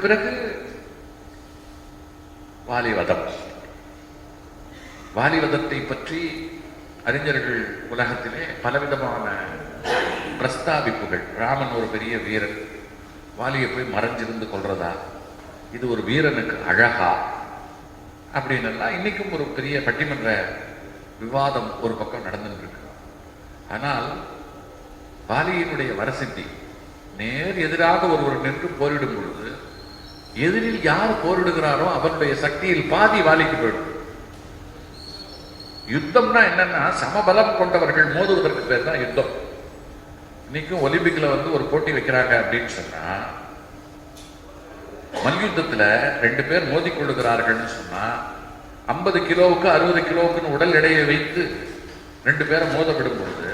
பிறகு வாலிவதம். வாலிவதத்தை பற்றி அறிஞர்கள் உலகத்திலே பலவிதமான பிரஸ்தாபிப்புகள். ராமன் ஒரு பெரிய வீரன், வாலியை போய் மறைஞ்சிருந்து கொள்றதா, இது ஒரு வீரனுக்கு அழகா அப்படின்னு எல்லாம் இன்னைக்கும் ஒரு பெரிய பட்டிமன்ற விவாதம் ஒரு பக்கம் நடந்துட்டு இருக்கு. ஆனால் வாலியினுடைய வரசித்தி நேர் எதிராக ஒருவர் நின்று போரிடும் பொழுது எதிரில் யார் போரிடுகிறாரோ அவருடைய சக்தியில் பாதி வாலிக்கு போயிடும். யுத்தம்னா என்னன்னா சமபலம் கொண்டவர்கள் மோதுவதற்கு பேர் தான் யுத்தம். இன்னைக்கும் ஒலிம்பிக்ல ஒரு போட்டி வைக்கிறாங்க அப்படின்னு சொன்னா, மல்யுத்தத்துல 2 பேர் மோதி கொள்ளுகிறார்கள் சொன்னா 50 கிலோவுக்கு 60 கிலோவுக்கு உடல் எடையை வைத்து 2 பேரை மோத விடும் பொழுது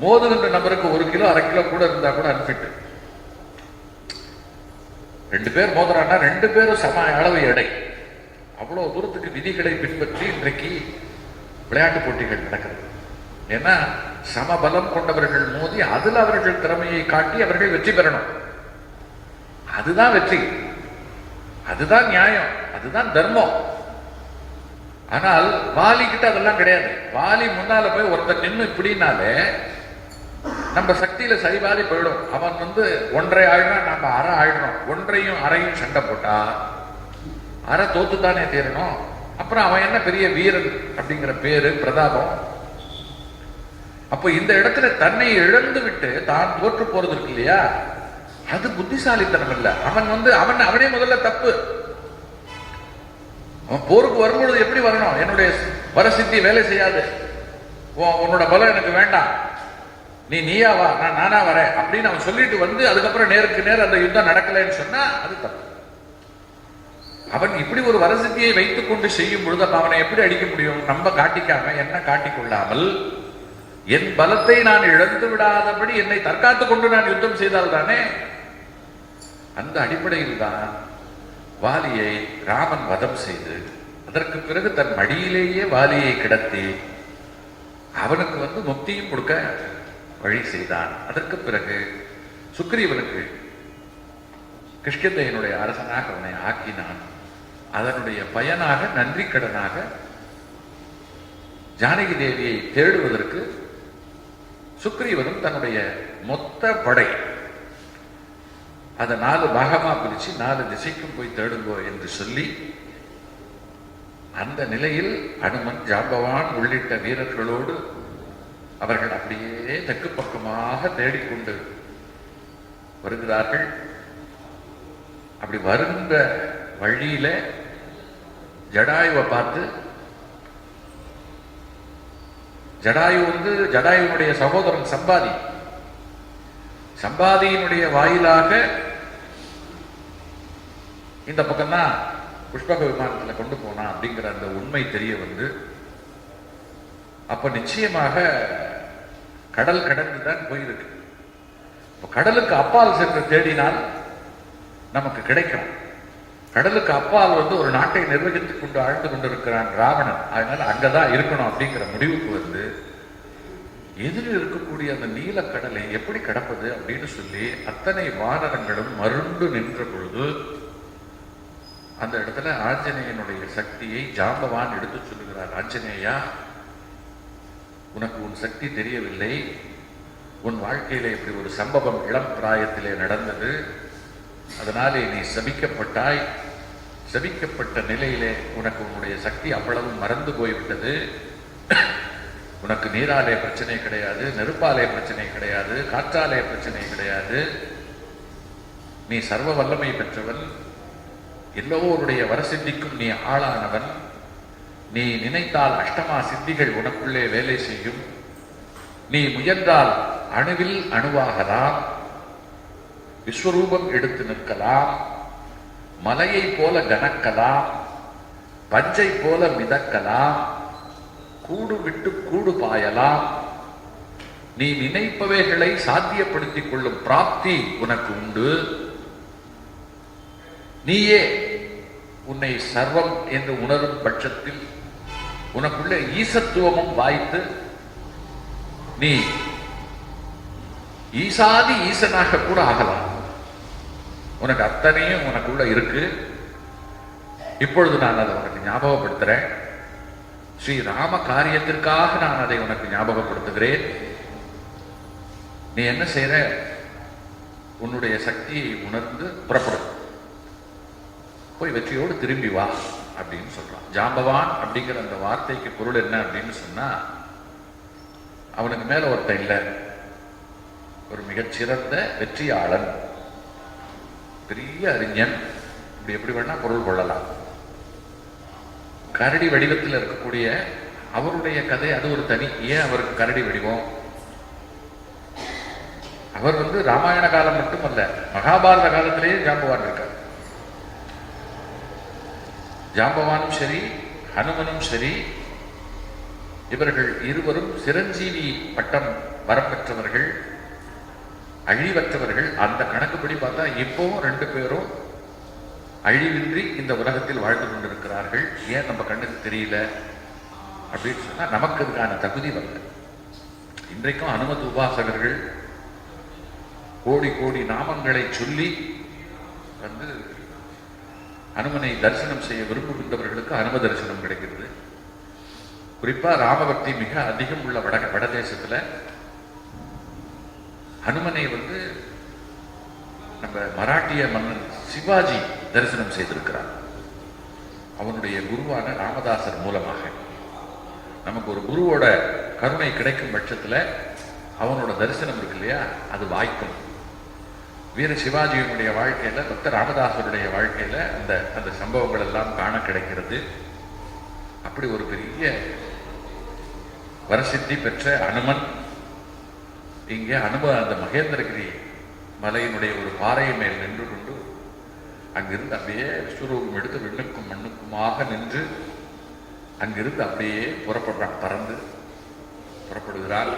மோதுகின்ற நபருக்கு 1 கிலோ 1/2 கிலோ கூட இருந்தா கூட அன்பிட்டு. 2 பேர் மோதுறான்னா 2 பேரும் சம அளவு எடை. அவ்வளவு தூரத்துக்கு விதிகளை பின்பற்றி இன்றைக்கு விளையாட்டு போட்டிகள் நடக்கிறது. ஏன்னா சமபலம் கொண்டவர்கள் மோதி அதில் அவர்கள் திறமையை காட்டி அவர்கள் வெற்றி பெறணும். அதுதான் வெற்றி, அதுதான் நியாயம், அதுதான் தர்மம். ஆனால் வாலி கிட்ட அதெல்லாம் கிடையாது. வாலி முன்னால போய் ஒருத்தர் நின்று இப்படின்னாலே நம்ம சக்தியில சரிபாதி போயிடும். அவன் 1.5 ஆயிடுறான், நம்ம 1/2 ஆயிடுறோம். 1.5யும் 1/2யும் சண்டை போட்டா 1/2 தோத்துத்தானே தீரணும். அப்புறம் அவன் என்ன பெரிய வீரன் அப்படிங்கிற பேரு பிரதாபம். அப்போ இந்த இடத்துல தன்னை இழந்து விட்டு தான் தோற்று போறது இருக்கு இல்லையா, அது புத்திசாலித்தனம் இல்ல. அவனே முதல்ல தப்பு. அவன் போருக்கு வரும்பொழுது எப்படி வரணும், என்னுடைய வரசித்தி வேலை செய்யாது, உன்னோட பலம் எனக்கு வேண்டாம், நீயா வா, நானா வரேன் அப்படின்னு அவன் சொல்லிட்டு அதுக்கப்புறம் நேருக்கு நேர் அந்த யுத்தம் நடக்கலைன்னு சொன்னா அது தப்பு. அவன் இப்படி ஒரு வரசித்தியை வைத்துக் கொண்டு செய்யும் பொழுது அவனை எப்படி அடிக்க முடியும்? நம்ம காட்டிக்காம என்ன காட்டிக்கொள்ளாமல் என் பலத்தை நான் இழந்து விடாதபடி என்னை தற்காத்துக் கொண்டு நான் யுத்தம் செய்தால் தானே. அந்த அடிப்படையில் தான் வாலியை ராமன் வதம் செய்து அதற்கு பிறகு தன் மடியிலேயே வாலியை கிடத்தி அவனுக்கு முக்தியும் கொடுக்க வழி செய்தான். அதற்கு பிறகு சுக்ரீவனுக்கு கிஷ்கிந்தையினுடைய அரசனாக அவனை ஆக்கினான். அதனுடைய பயனாக நன்றி கடனாக ஜானகி தேவியை தேடுவதற்கு சுக்ரீவனும் தன்னுடைய மொத்த படை அதை 4 பாகமா பிரிச்சு 4 திசைக்கும் போய் தேடுங்கோ என்று சொல்லி, அந்த நிலையில் அனுமன், ஜாம்பவான் உள்ளிட்ட வீரர்களோடு அவர்கள் அப்படியே தெற்கு பக்கமாக தேடிக்கொண்டு வருகிறார்கள். அப்படி வருகின்ற வழியில ஜடாயுவை பார்த்து, ஜடாயு ஜடாயுனுடைய சகோதரன் சம்பாதியினுடைய வாயிலாக இந்த பக்கம்தான் புஷ்பக விமானத்தில் கொண்டு போனா அப்படிங்கிற அந்த உண்மை தெரிய அப்ப நிச்சயமாக கடல் கடந்துதான் போயிருக்கு. கடலுக்கு அப்பால் சென்று தேடினால் நமக்கு கிடைக்கும். கடலுக்கு அப்பால் ஒரு நாட்டை நிர்வகித்துக் கொண்டு ஆழ்ந்து கொண்டிருக்கிறான் ராவணன். அதனால அங்கதான் இருக்கணும் அப்படிங்கிற முடிவுக்கு எதிரில் இருக்கக்கூடிய அந்த நீலக்கடலை எப்படி கடப்பது அப்படின்னு சொல்லி அத்தனை வானரங்களும் மருண்டு நின்ற பொழுது அந்த இடத்துல ஆஞ்சநேயனுடைய சக்தியை ஜாம்பவான் எடுத்து சொல்லுகிறார். ஆஞ்சநேயா, உனக்கு உன் சக்தி தெரியவில்லை. உன் வாழ்க்கையில இப்படி ஒரு சம்பவம் இளம் பிராயத்திலே நடந்தது. அதனாலே நீ சபிக்கப்பட்டாய். சபிக்கப்பட்ட நிலையிலே உனக்கு உன்னுடைய சக்தி அவ்வளவு மறந்து போய்விட்டது. உனக்கு நீராலே பிரச்சனை கிடையாது, நெருப்பாலே பிரச்சனை கிடையாது, காற்றாலே பிரச்சனை கிடையாது. நீ சர்வ வல்லமை பெற்றவன், எல்லோருடைய வரசித்திக்கும் நீ ஆளானவன். நீ நினைத்தால் அஷ்டமா சித்திகள் உனக்குள்ளே வேலை செய்யும். நீ முயன்றால் அணுவில் அணுவாகலாம், விஸ்வரூபம் எடுத்து நிற்கலாம், மலையை போல கனக்கலாம், பஞ்சை போல மிதக்கலாம், கூடு விட்டு கூடு பாயலாம். நீ நினைப்பவைகளை சாத்தியப்படுத்திக் கொள்ளும் பிராப்தி உனக்கு உண்டு. நீயே உன்னை சர்வம் என்று உணரும் பட்சத்தில் உனக்குள்ள ஈசத்துவமும் வாய்த்து நீ ஈசாதி ஈசனாக கூட ஆகலாம். உனக்கு அத்தனையும் உனக்குள்ள இருக்கு. இப்பொழுது நான் அதை உனக்கு ஞாபகப்படுத்துறேன். ஸ்ரீ ராம காரியத்திற்காக நான் அதை உனக்கு ஞாபகப்படுத்துகிறேன். நீ என்ன செய்யற? உன்னுடைய சக்தியை உணர்ந்து புறப்படு, போய் வெற்றியோடு திரும்பி வா அப்படின்னு சொல்றான். ஜாம்பவான் அப்படிங்கிற அந்த வார்த்தைக்கு பொருள் என்ன அப்படின்னு சொன்னா, அவனுக்கு மேல ஒருத்தன் இல்லை, ஒரு மிகச்சிறந்த வெற்றியாளன், பெரிய அறிஞன், இப்படி எப்படி வேணா பொருள் கொள்ளலாம். கரடி வடிவத்தில் இருக்கக்கூடிய அவருடைய கதை அது ஒரு தனி. ஏன் அவருக்கு கரடி வடிவம்? அவர் ராமாயண காலம் மட்டுமல்ல, மகாபாரத காலத்திலேயே ஜாம்பவான் இருக்கார். ஜாம்பவானும் சரி, ஹனுமனும் சரி, இவர்கள் இருவரும் சிரஞ்சீவி பட்டம் வரப்பெற்றவர்கள், அழிவற்றவர்கள். அந்த கணக்குப்படி பார்த்தா இப்பவும் 2 பேரும் அழிவின்றி இந்த உலகத்தில் வாழ்ந்து கொண்டிருக்கிறார்கள். ஏன் நம்ம கண்ணுக்கு தெரியல அப்படின்னு சொன்னா, நமக்கு இதுக்கான தகுதி வரல. இன்றைக்கும் அனுமத் உபாசகர்கள் கோடி கோடி நாமங்களை சொல்லி அனுமனை தரிசனம் செய்ய விரும்புகின்றவர்களுக்கு அனும தரிசனம் கிடைக்கிறது. குறிப்பா ராமபக்தி மிக அதிகம் உள்ள வடதேசத்துல ஹனுமனை நம்ம மராட்டிய மன்னன் சிவாஜி தரிசனம் செய்திருக்கிறார். அவனுடைய குருவான ராமதாசர் மூலமாக நமக்கு ஒரு குருவோட கருணை கிடைக்கும் பட்சத்துல அவனோட தரிசனம் இருக்கு இல்லையா, அது வாய்க்கும். வீர சிவாஜியினுடைய வாழ்க்கையில, பக்த ராமதாசருடைய வாழ்க்கையில அந்த சம்பவங்கள் எல்லாம் காண கிடைக்கிறது. அப்படி ஒரு பெரிய வரசித்தி பெற்ற அனுமன் இங்கே அந்த மகேந்திரகிரி மலையினுடைய ஒரு பாறையை மேல் நின்று கொண்டு அங்கிருந்து அப்படியே விஸ்வரூபம் எடுத்து விண்ணுக்கும் மண்ணுக்குமாக நின்று அங்கிருந்து அப்படியே புறப்படுறான், பறந்து புறப்படுகிறான்.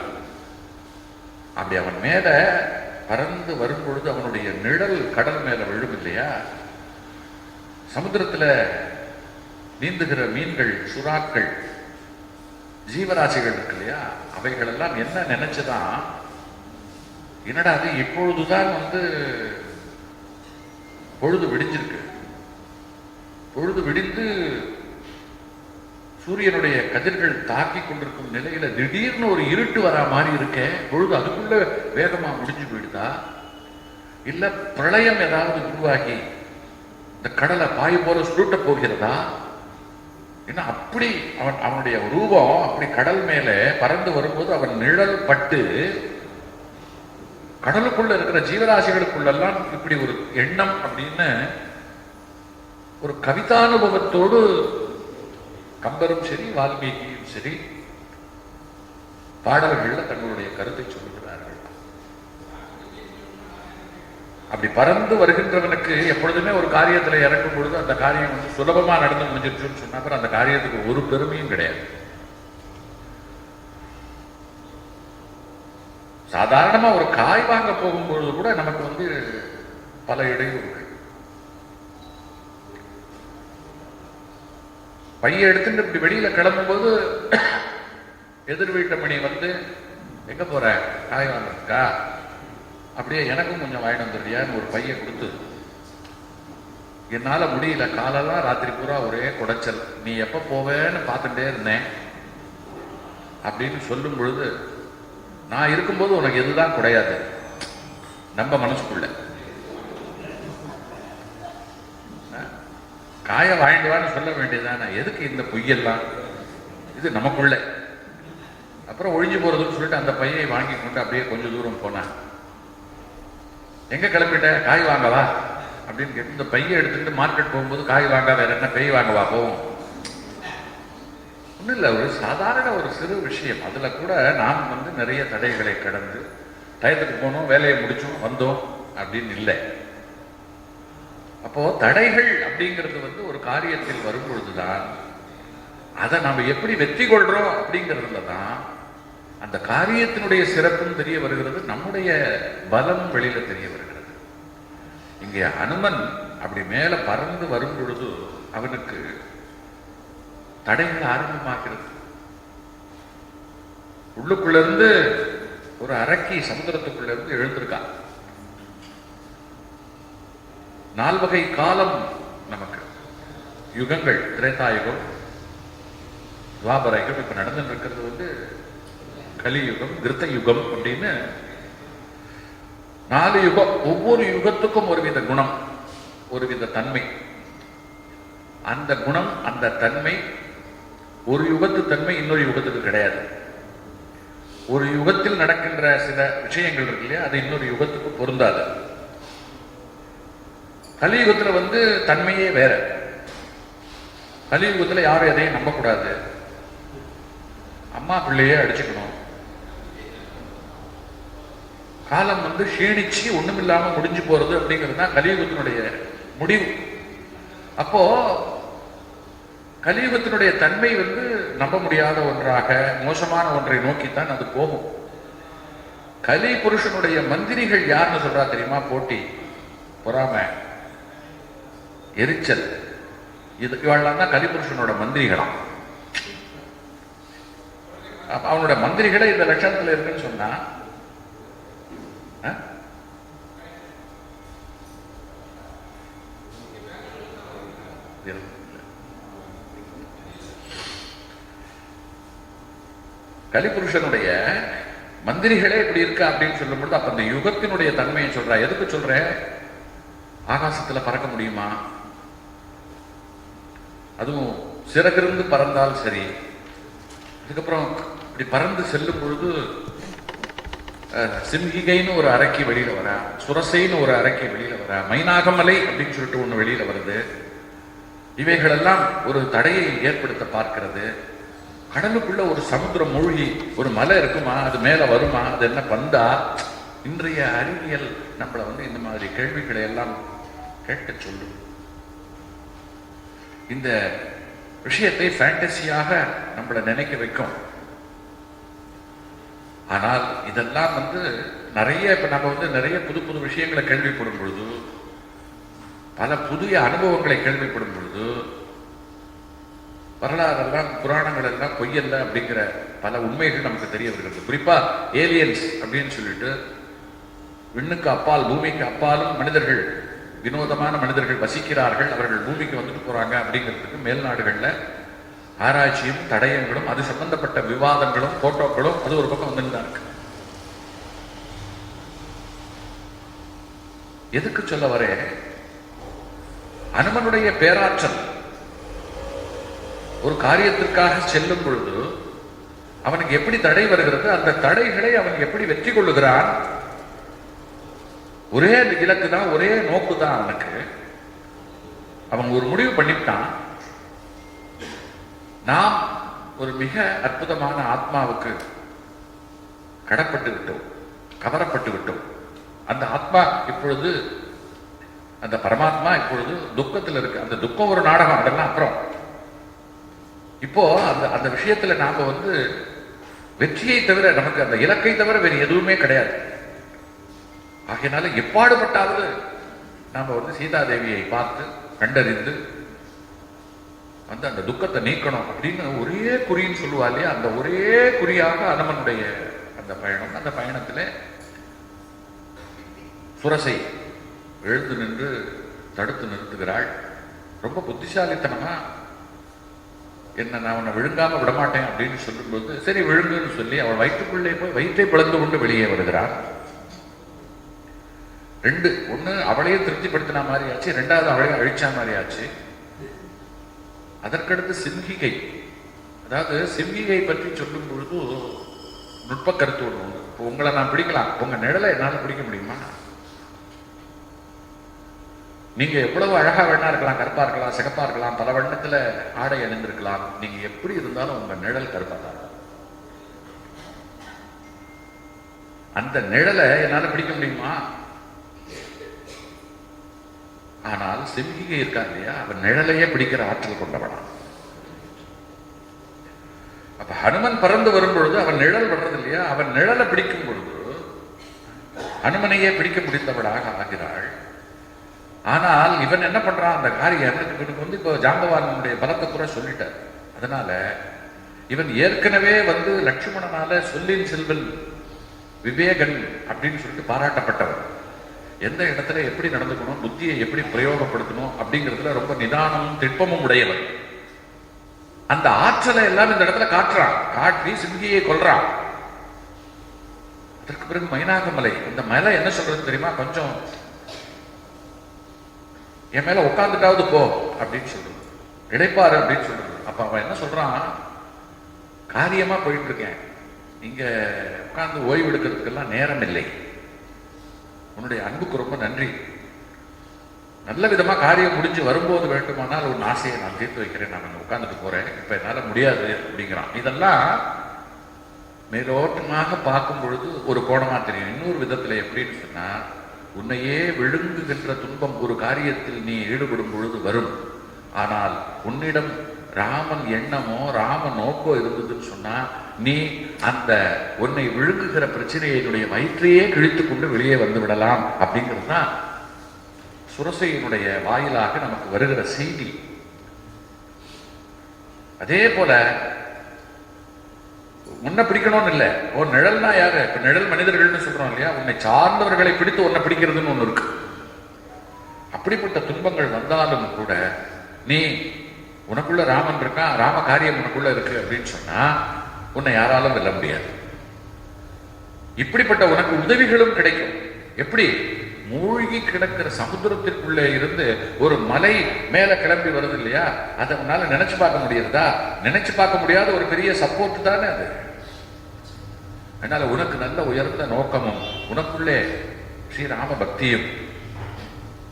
அப்படி அவன் மேல பறந்து வரும் பொழுது அவனுடைய நிழல் கடல் மேல விழும் இல்லையா. சமுத்திரத்துல நீந்துகிற மீன்கள், சுறாக்கள், ஜீவராசிகள் இருக்கு இல்லையா, அவைகள் எல்லாம் என்ன நினைச்சுதான், என்னடா அது இப்பொழுதுதான் பொழுது விடிஞ்சிருக்கு, பொழுது விடிந்து சூரியனுடைய கதிர்கள் தாக்கி கொண்டிருக்கும் நிலையில திடீர்னு ஒரு இருட்டு வரா மாதிரி இருக்க, பொழுது அதுக்குள்ள வேகமா முடிஞ்சு போயிடுதா, இல்ல பிரளயம் ஏதாவது உருவாகி இந்த கடலை பாய் போல சுருட்ட போகிறதா? ஏன்னா அப்படி அவனுடைய ரூபம் அப்படி கடல் மேல பறந்து வரும்போது அவன் நிழல் பட்டு கடலுக்குள்ள இருக்கிற ஜீவராசிகளுக்குள்ளெல்லாம் இப்படி ஒரு எண்ணம் அப்படின்னு ஒரு கவிதானுபவத்தோடு கம்பரும் சரி, வால்மீகியும் சரி, பாடல்கள்ல தங்களுடைய கருத்தை சொல்லுகிறார்கள். அப்படி பறந்து வருகின்றவனுக்கு எப்பொழுதுமே ஒரு காரியத்துல இறக்கும் பொழுது அந்த காரியம் சுலபமா நடந்து முடிஞ்சிருச்சுன்னு சொன்னா அப்புறம் அந்த காரியத்துக்கு ஒரு பெருமையும் கிடையாது. சாதாரணமா ஒரு காய் வாங்க போகும்பொழுது கூட நமக்கு பல இடையூறுகள். பைய எடுத்துட்டு இப்படி வெளியில கிளம்பும் போது எதிர் வீட்டு மணி எங்க போற, காய் வாங்கறதுக்கா, அப்படியே எனக்கும் கொஞ்சம் வாங்கிட்டு வந்துடுறியான்னு ஒரு பைய கொடுத்து, என்னால முடியல, காலெல்லாம் ராத்திரி பூரா ஒரே குடைச்சல், நீ எப்ப போவேன்னு பார்த்துட்டே இருந்தேன் அப்படின்னு சொல்லும் பொழுது, நான் இருக்கும்போது உனக்கு எதுதான் குடையாது நம்ம மனசுக்குள்ள. காய வாங்கிடுவான்னு சொல்ல வேண்டியதான, எதுக்கு இந்த பொய்யெல்லாம், இது நமக்குள்ள. அப்புறம் ஒழிஞ்சு போறதுன்னு சொல்லிட்டு அந்த பையை வாங்கி கொண்டு அப்படியே கொஞ்சம் தூரம் போனான். எங்க கிளம்பிட்ட, காய் வாங்கவா அப்படின்னு கேட்டு இந்த பையை எடுத்துக்கிட்டு மார்க்கெட் போகும்போது, காய் வாங்க வேற என்ன, பெய் வாங்கவா போவோம். ஒன்றும் இல்லை, ஒரு சாதாரண ஒரு சிறு விஷயம். அதுல கூட நாம் நிறைய தடைகளை கடந்து டயத்துக்கு போனோம், வேலையை முடிச்சோம், வந்தோம் அப்படின்னு இல்லை. அப்போ தடைகள் அப்படிங்கிறது ஒரு காரியத்தில் வரும் பொழுதுதான் அதை நாம எப்படி வெற்றி கொள்றோம் அப்படிங்கிறதுல தான் அந்த காரியத்தினுடைய சிறப்பும் தெரிய வருகிறது, நம்முடைய பலம் வெளியில தெரிய வருகிறது. இங்கே அனுமன் அப்படி மேல பறந்து வரும் பொழுது அவனுக்கு தடைகள் ஆரம்பமாகிறது. உள்ளுக்குள்ள இருந்து ஒரு அரக்கி சமுத்திரத்துக்குள்ள இருந்து எழுந்திருக்கான். 4 காலம் நமக்கு யுகங்கள், திரேதாயுகம், துவாபர யுகம், இப்ப நடந்துட்டு இருக்கிறது கலியுகம், கிருத்த யுகம் அப்படின்னு 4 யுகம். ஒவ்வொரு யுகத்துக்கும் ஒருவித குணம், ஒருவித தன்மை. அந்த குணம், அந்த தன்மை ஒரு யுகத்து தன்மை இன்னொரு யுகத்துக்கு கிடையாது. ஒரு யுகத்தில் நடக்கின்ற சில விஷயங்கள் இருக்கு இல்லையா, அது இன்னொரு யுகத்துக்கு பொருந்தாது. கலியுகத்துல தன்மையே வேற. கலியுகத்துல யாரும் எதையும் நம்பக்கூடாது, அம்மா பிள்ளையே அடிச்சுக்கணும், காலம் க்ஷீணிச்சு ஒண்ணுமில்லாம முடிஞ்சு போறது அப்படிங்கிறது தான் கலியுகத்தினுடைய முடிவு. அப்போ கலியுகத்தினுடைய தன்மை நம்ப முடியாத ஒன்றாக, மோசமான ஒன்றை நோக்கித்தான் அது போகும். கலி புருஷனுடைய மந்திரிகள் யாருன்னு சொல்றா தெரியுமா? போட்டி, பொறாமை, எரிச்சல், இவெல்லாம் தான் கலிபுருஷனோட மந்திரிகளாம். அவனோட மந்திரிகளே இந்த லட்சணத்துல இருக்குன்னு சொன்னா கலிபுருஷனுடைய மந்திரிகளே இப்படி இருக்கா அப்படின்னு சொல்லும் பொழுது அப்ப அந்த யுகத்தினுடைய தன்மையை சொல்றா. எதுக்கு சொல்ற? ஆகாசத்துல பறக்க முடியுமா? அதுவும் சிறகிருந்து பறந்தால் சரி. அதுக்கப்புறம் இப்படி பறந்து செல்லும் பொழுது சிம்ஹிகைன்னு ஒரு அறைக்கு வெளியில வர, சுரசைன்னு ஒரு அறைக்கு வெளியில வர, மைனாகமலை அப்படின்னு சொல்லிட்டு ஒண்ணு வெளியில வருது. இவைகளெல்லாம் ஒரு தடையை ஏற்படுத்த பார்க்கிறது. கடலுக்குள்ள ஒரு சமுத்திரம் மூழ்கி ஒரு மலை இருக்குமா, அது மேல வருமா, அது என்ன பந்தா? இன்றைய அறிவியல் நம்மளை இந்த மாதிரி கேள்விகளை எல்லாம் கேட்க சொல்லும். இந்த விஷயத்தை ஃபேண்டசியாக நம்மளை நினைக்க வைக்கும். ஆனால் இதெல்லாம் நிறைய இப்ப நம்ம நிறைய புது புது விஷயங்களை கேள்விப்படும் பொழுது, பல புதிய அனுபவங்களை கேள்விப்படும் பொழுது, வரலாறெல்லாம் புராணங்கள் எல்லாம் பொய்யல்ல அப்படிங்கிற பல உண்மைகள் நமக்கு தெரிய வருகிறது. குறிப்பா ஏலியன்ஸ் அப்படின்னு சொல்லிட்டு விண்ணுக்கு அப்பால் பூமிக்கு அப்பாலும் மனிதர்கள், வினோதமான மனிதர்கள் வசிக்கிறார்கள், அவர்கள் பூமிக்கு வந்துட்டு போறாங்க அப்படிங்கிறதுக்கு மேல்நாடுகள்ல ஆராய்ச்சியும் தடயங்களும் அது சம்பந்தப்பட்ட விவாதங்களும் போட்டோக்களும் அது ஒரு பக்கம் வந்துதான் இருக்கு. எதுக்கு சொல்ல வரேன்? அனுமனுடைய பேராற்றல் ஒரு காரியத்திற்காக செல்லும் பொழுது அவனுக்கு எப்படி தடை வருகிறது, அந்த தடைகளை அவன் எப்படி வெற்றி கொள்ளுகிறான். ஒரே இலக்கு தான், ஒரே நோக்கு தான் அவனுக்கு. அவன் ஒரு முடிவு பண்ணிவிட்டான், நாம் ஒரு மிக அற்புதமான ஆத்மாவுக்கு கடப்பட்டு விட்டோம், கவரப்பட்டு விட்டோம். அந்த ஆத்மா இப்பொழுது, அந்த பரமாத்மா இப்பொழுது துக்கத்தில் இருக்கு. அந்த துக்கம் ஒரு நாடகம், அதெல்லாம் அப்புறம். இப்போ அந்த அந்த விஷயத்துல நாம வெற்றியை தவிர, நமக்கு அந்த இலக்கை தவிர வேறு எதுவுமே கிடையாது. ஆகையினால எப்பாடுபட்டாவது நாம சீதாதேவியை பார்த்து கண்டறிந்து அந்த துக்கத்தை நீக்கணும் அப்படின்னு ஒரே குறின்னு சொல்லுவா இல்லையா, அந்த ஒரே குறியாக அனுமனுடைய அந்த பயணம். அந்த பயணத்துல சுரசை எழுந்து நின்று தடுத்து நிறுத்துகிறாள். ரொம்ப புத்திசாலித்தனமா, என்ன நான் உன்னை விழுங்காம விடமாட்டேன் அப்படின்னு சொல்லும்போது, சரி விழுங்குன்னு சொல்லி அவள் வயிற்றுக்குள்ளே போய் வயிற்றை பிளந்து கொண்டு வெளியே வருகிறாள். ரெண்டு, ஒண்ணு அவளையும் திருப்திப்படுத்தின மாதிரி ஆச்சு, ரெண்டாவது அவளையும் அழிச்சா மாதிரி ஆச்சு. அதற்கடுத்து சிம்ஹிகை, அதாவது சிம்ஹிகை பற்றி சொல்லும் பொழுது நுட்ப கருத்து ஒண்ணு உண்டு. இப்போ உங்களை நான் பிடிக்கலாம், உங்க நிழலை என்னால பிடிக்க முடியுமா? நீங்க எவ்வளவு அழகா வேணா இருக்கலாம், கருப்பா இருக்கலாம், சிகப்பா இருக்கலாம், பல வண்ணத்துல ஆடை அணிந்திருக்கலாம், நீங்க எப்படி இருந்தாலும் உங்க நிழல் கருப்பா தான். அந்த நிழலை என்னால பிடிக்க முடியுமா? ஆனால் சிம்ஹிகை இருக்கா இல்லையா, அவன் நிழலையே பிடிக்கிற ஆற்றல் கொண்டவனா. அப்ப ஹனுமன் பறந்து வரும் பொழுது அவன் நிழல் வர்றது இல்லையா, அவன் நிழலை பிடிக்கும் பொழுது ஹனுமனையே பிடிக்க முடிந்தவளாக ஆகிறாள். ஆனால் இவன் என்ன பண்றான், அந்த காரியம் இவனுக்கு இப்போ ஜாம்பவானுடைய பலத்தை கூட சொல்லிட்டார். அதனால இவன் ஏற்கனவே லட்சுமணனால சொல்லின் செல்வன் விவேகன் அப்படின்னு சொல்லிட்டு பாராட்டப்பட்டவன். எந்த இடத்துல எப்படி நடந்துக்கணும், புத்தியை எப்படி பிரயோகப்படுத்தணும் அப்படிங்கிறதுல ரொம்ப நிதானமும் திட்பமும் உடையவர். அந்த ஆற்றலை எல்லாம் இந்த இடத்துல காட்டுறான். காட்டி சிங்கியை கொல்றான். அதற்கு பிறகு மைனாகமலை, இந்த மலை என்ன சொல்றது தெரியுமா, கொஞ்சம் என் மேல உட்காந்துட்டாவது போ அப்படின்னு சொல்றது, இடைப்பாரு அப்படின்னு சொல்றது. அப்ப அவன் என்ன சொல்றான், காரியமா போயிட்டு இருக்கேன், இங்க உட்கார்ந்து ஓய்வு எடுக்கிறதுக்கெல்லாம் நேரம் இல்லை, உன்னுடைய அன்புக்கு ரொம்ப நன்றி, நல்ல விதமா காரியம் முடிஞ்சு வரும்போது வேண்டுமானால் ஒரு ஆசையை நான் தீர்த்து வைக்கிறேன், நான் உட்கார்ந்துட்டு போறேன், இப்ப என்னால முடியாது அப்படிங்கிறான். இதெல்லாம் மேலோட்டமாக பார்க்கும் பொழுது ஒரு கோணமா தெரியும். இன்னொரு விதத்துல எப்படின்னு சொன்னா, உன்னையே விழுங்குகின்ற துன்பம் ஒரு காரியத்தில் நீ ஈடுபடும் பொழுது வரும். ஆனால் உன்னிடம் ராமன் எண்ணமோ ராம நோக்கோ இருந்ததுன்னு சொன்னா, நீ அந்த உன்னை விழுங்குகிற பிரச்சனையினுடைய வயிற்றையே கிழித்து கொண்டு வெளியே வந்து விடலாம் அப்படிங்கிறது தான் சுரசையினுடைய வாயிலாக நமக்கு வருகிற செய்தி. அதே போல உன்னை பிடிக்கணும்னு இல்லை, ஒரு நிழல்னா யாரு, இப்ப நிழல் மனிதர்கள்னு சொல்றோம் இல்லையா, உன்னை சார்ந்தவர்களை பிடித்து உன்னை பிடிக்கிறதுன்னு ஒண்ணு இருக்கு. அப்படிப்பட்ட துன்பங்கள் வந்தாலும் கூட நீ உனக்குள்ள ராமன் இருக்கா, ராம காரியம் உனக்குள்ள இருக்கு அப்படின்னு சொன்னா உன்னை யாராலும் வெல்ல முடியாது. இப்படிப்பட்ட உனக்கு உதவிகளும் கிடைக்கும். எப்படி, மூழ்கி கிடக்கிற சமுத்திரத்திற்குள்ளே இருந்து ஒரு மலை மேல கிளம்பி வருது இல்லையா, அதை உன்னால நினைச்சு பார்க்க முடியுதா? நினைச்சு பார்க்க முடியாத ஒரு பெரிய சப்போர்ட் தானே அது. அதனால உனக்கு நல்ல உயர்ந்த நோக்கமும் உனக்குள்ளே ஸ்ரீராம பக்தியும்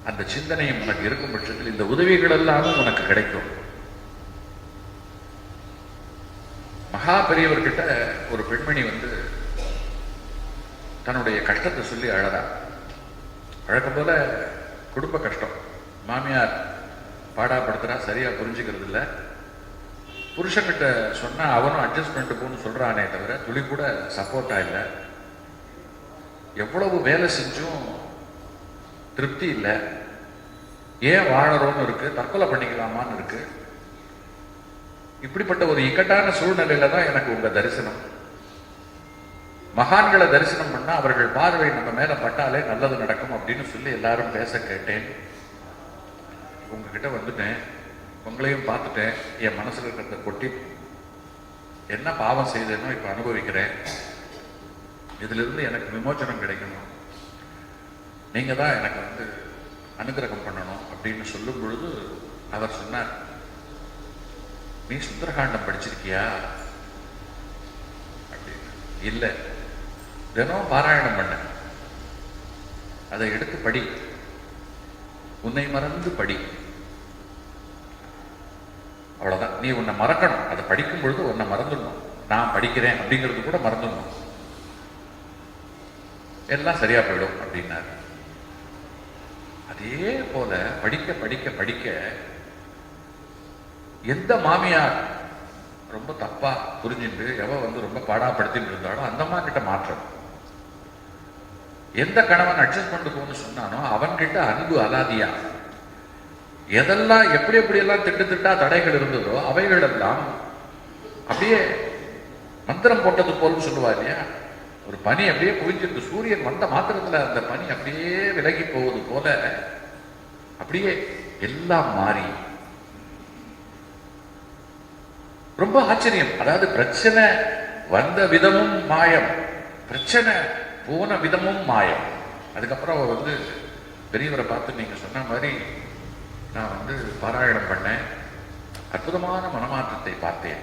அந்த சிந்தனையும் உனக்கு இருக்கும் பட்சத்தில் இந்த உதவிகள் எல்லாமும் உனக்கு கிடைக்கும். மகா பெரியவர்கிட்ட ஒரு பெண்மணி வந்து தன்னுடைய கஷ்டத்தை சொல்லி அழறா. வழக்கம் போல குடும்ப கஷ்டம், மாமியார் பாடாப்படுத்துறா, சரியா புரிஞ்சுக்கிறது இல்லை. புருஷன்கிட்ட சொன்னா அவனும் அட்ஜஸ்ட் பண்ணிட்டு போன்னு சொல்றானே தவிர துளி கூட சப்போர்ட்டா இல்லை. எவ்வளவு வேலை செஞ்சும் திருப்தி இல்லை. ஏன் வாழறோம்னு இருக்கு, தற்கொலை பண்ணிக்கலாமான்னு இருக்கு. இப்படிப்பட்ட ஒரு இக்கட்டான சூழ்நிலையில தான் எனக்கு உங்க தரிசனம். மகான்களை தரிசனம் பண்ணா அவர்கள் பார்வை நம்ம மேல பட்டாலே நல்லது நடக்கும் அப்படின்னு சொல்லி எல்லாரும் பேச கேட்டேன். உங்ககிட்ட வந்துட்டேன், உங்களையும் பார்த்துட்டேன், என் மனசுல இருக்கிறத கொட்டி என்ன பாவம் செய்தேனோ இப்ப அனுபவிக்கிறேன். இதுல இருந்து எனக்கு விமோச்சனம் கிடைக்கணும், நீங்க தான் எனக்கு வந்து அனுகிரகம் பண்ணணும் அப்படின்னு சொல்லும் பொழுது அவர் சொன்னார், நீ சுந்தரகாண்டம் படிச்சிருக்கியா அப்படின்னு. இல்லை, தினம் பாராயணம் பண்ண, அதை எடுத்து படி, உன்னை மறந்து படி, அவ்வளவுதான். நீ உன்னை மறக்கணும், அதை படிக்கும் பொழுது உன்னை மறந்துடணும், நான் படிக்கிறேன் அப்படிங்கிறது கூட மறந்துடணும், எல்லாம் சரியா போயிடும் அப்படின்னாரு. அதே போல படிக்க படிக்க படிக்க எந்த மாமியார் ரொம்ப தப்பா புரிஞ்சுட்டு எவ வந்து ரொம்ப பாடாப்படுத்திட்டு இருந்தாலும் அந்த அம்மா கிட்ட மாற்றம், எந்த கணவன் அட்ஜஸ்ட் பண்ணிட்டு போன்னு சொன்னானோ அவன்கிட்ட அன்பு அலாதியா, எதெல்லாம் எப்படி எப்படியெல்லாம் திட்டா தடைகள் இருந்ததோ அவைகள் எல்லாம் அப்படியே மந்திரம் போட்டது போலும் சொல்லுவா இல்லையா, ஒரு பனி அப்படியே குவிஞ்சிருக்கு, சூரியன் வந்த மாத்திரத்துல அந்த பனி அப்படியே விலகி போவது போல அப்படியே எல்லாம் மாறி ரொம்ப ஆச்சரியம். அதாவது பிரச்சனை வந்த விதமும் மாயம், பிரச்சனை போன விதமும் மாயம். அதுக்கப்புறம் அவர் வந்து பெரியவரை பார்த்து நீங்க சொன்ன மாதிரி நான் வந்து பாராயணம் பண்ணேன், அற்புதமான மனமாற்றத்தை பார்த்தேன்,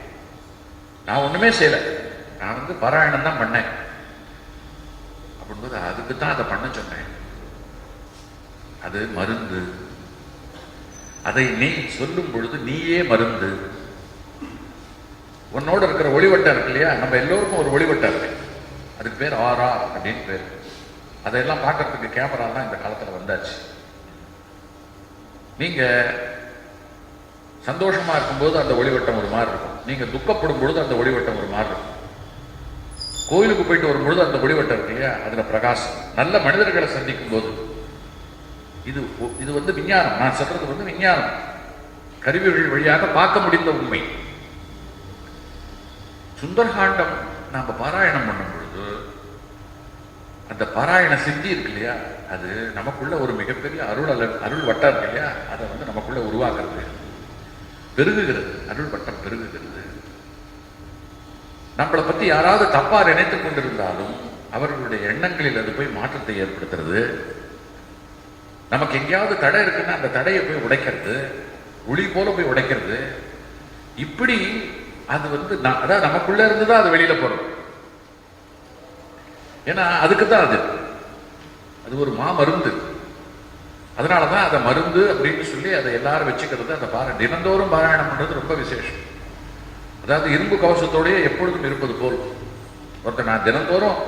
நான் ஒண்ணுமே செய்யல, நான் வந்து பாராயணம் தான் பண்ணேன் அப்படின்போது அதுக்கு தான் அதை பண்ண சொன்னேன். அது மருந்து, அதை நீ சொல்லும் பொழுது நீயே மருந்து. உன்னோட இருக்கிற ஒளிவட்டம் இருக்கு இல்லையா, நம்ம எல்லோருக்கும் ஒரு ஒளிவட்டம் இருக்கு, அதுக்கு பேர் ஆரா அப்படின்னு பேர். அதையெல்லாம் பார்க்கறதுக்கு கேமராலாம் இந்த காலத்துல வந்தாச்சு. நீங்க சந்தோஷமா இருக்கும்போது அந்த ஒளிவட்டம் ஒரு மாதிரி இருக்கும், நீங்க துக்கப்படும் பொழுது அந்த ஒளிவட்டம் ஒரு மாதிரி இருக்கும். கோயிலுக்கு போயிட்டு வரும்பொழுது அந்த ஒளிவட்டம் இருக்கு இல்லையா, அதுல பிரகாசம். நல்ல மனிதர்களை சந்திக்கும் போது இது இது வந்து விஞ்ஞானம், நான் சொல்றது வந்து விஞ்ஞானம், கருவிகள் வழியாக பார்க்க முடிந்த உண்மை. சுந்தரகாண்டம் நாம பாராயணம் பண்ணும் பொழுது அந்த அந்த பாராயண சித்தி இருக்கு இல்லையா, அது நமக்குள்ள ஒரு மிகப்பெரிய அருள் வட்டம் இருக்கு இல்லையா, அதை வந்து நமக்குள்ள உருவாக்குறது, பெருகுகிறது, அருள் வட்டம் பெருகுகிறது. நம்மளை பத்தி யாராவது தப்பா நினைத்துக் கொண்டிருந்தாலும் அவர்களுடைய எண்ணங்களில் அது போய் மாற்றத்தை ஏற்படுத்துறது. நமக்கு எங்கேயாவது தடை இருக்குன்னா அந்த தடையை போய் உடைக்கிறது, ஒளி போல போய் உடைக்கிறது. இப்படி அது வந்து அதாவது நமக்குள்ள இருந்துதான் அது வெளியில போறோம். ஏன்னா அதுக்கு தான் அது ஒரு மருந்து. அதனாலதான் அதை மருந்து அப்படின்னு சொல்லி அதை எல்லாரும் வச்சுக்கிறது. அந்த தினந்தோறும் பாராயணம் பண்றது ரொம்ப விசேஷம். அதாவது இரும்பு கவசத்தோடய எப்பொழுதும் இருப்பது போல். ஒருத்தர் நான் தினந்தோறும்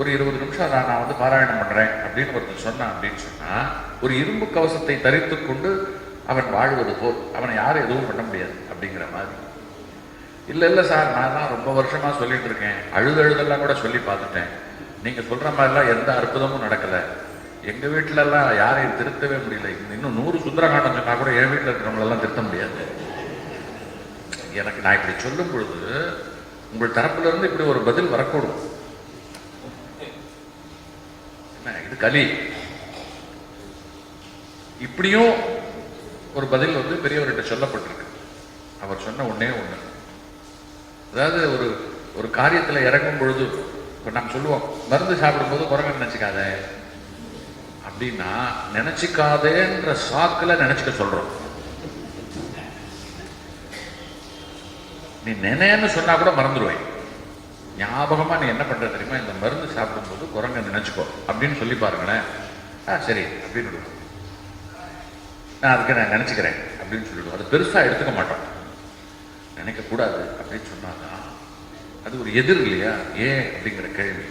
ஒரு 20 நிமிஷம் நான் வந்து பாராயணம் பண்றேன் அப்படின்னு ஒருத்தர் சொன்னான் அப்படின்னு சொன்னா, ஒரு இரும்பு கவசத்தை தரித்து கொண்டு அவன் வாழ்வது போல். அவனை யாரும் எதுவும் பண்ண முடியாது அப்படிங்கிற மாதிரி. இல்ல சார், நான் தான் ரொம்ப வருஷமா சொல்லிட்டு இருக்கேன், அழுதெல்லாம் கூட சொல்லி பார்த்துட்டேன், நீங்க சொல்ற மாதிரிலாம் எந்த அற்புதமும் நடக்கல, எங்க வீட்டுல எல்லாம் யாரையும் திருத்தவே முடியல, இன்னும் 100 சுந்தரகாண்டம் சொன்னா கூட என் வீட்டுல இருக்கிறவங்களெல்லாம் திருத்த முடியாது. எனக்கு நான் இப்படி சொல்லும் பொழுது உங்கள் தரப்புல இருந்து இப்படி ஒரு பதில் வரக்கூடும். என்ன இது கலி? இப்படியும் ஒரு பதில் வந்து பெரியவர்கிட்ட சொல்லப்பட்டிருக்கு. அவர் சொன்ன ஒண்ணே ஒண்ணு, அதாவது ஒரு காரியத்துல இறங்கும் பொழுது இப்ப நம்ம சொல்லுவோம், மருந்து சாப்பிடும் போது குரங்க நினைச்சுக்காத அப்படின்னா, நினைச்சுக்காதேன்ற சாக்குல நினைச்சுக்க சொல்றோம். நீ நினைன்னு சொன்னா கூட மறந்துடுவேன். ஞாபகமா நீ என்ன பண்ற தெரியுமா, இந்த மருந்து சாப்பிடும் போது குரங்க நினைச்சுக்கோ அப்படின்னு சொல்லி பாருங்களேன். சரி அப்படின்னு நான் அதுக்கு நான் நினைச்சுக்கிறேன் அப்படின்னு சொல்லிடுவோம். அது பெருசா எடுத்துக்க மாட்டோம். நினைக்க கூடாது அப்படின்னு சொன்னாதான் அது ஒரு எதிர் இல்லையா, ஏன் அப்படிங்கிற கேள்வி.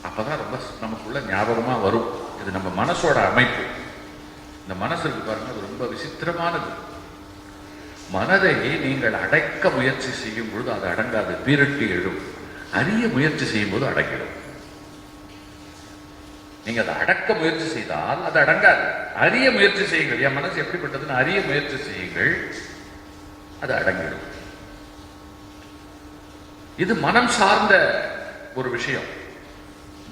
அப்பதான் ரொம்ப நமக்குள்ள ஞாபகமா வரும். இது நம்ம மனசோட அமைப்பு. இந்த மனசு இருக்கு பாருங்க, அது ரொம்ப விசித்திரமானது. மனதை நீங்கள் அடக்க முயற்சி செய்யும் பொழுது அது அடங்காது, பீரட்டி எழும். அறிய முயற்சி செய்யும் போது அடங்கிடும். நீங்க அதை அடக்க முயற்சி செய்தால் அது அடங்காது. அறிய முயற்சி செய்யுங்கள். என் மனசு எப்படிப்பட்டதுன்னு அறிய முயற்சி செய்யுங்கள், அது அடங்கிடும். இது மனம் சார்ந்த ஒரு விஷயம்.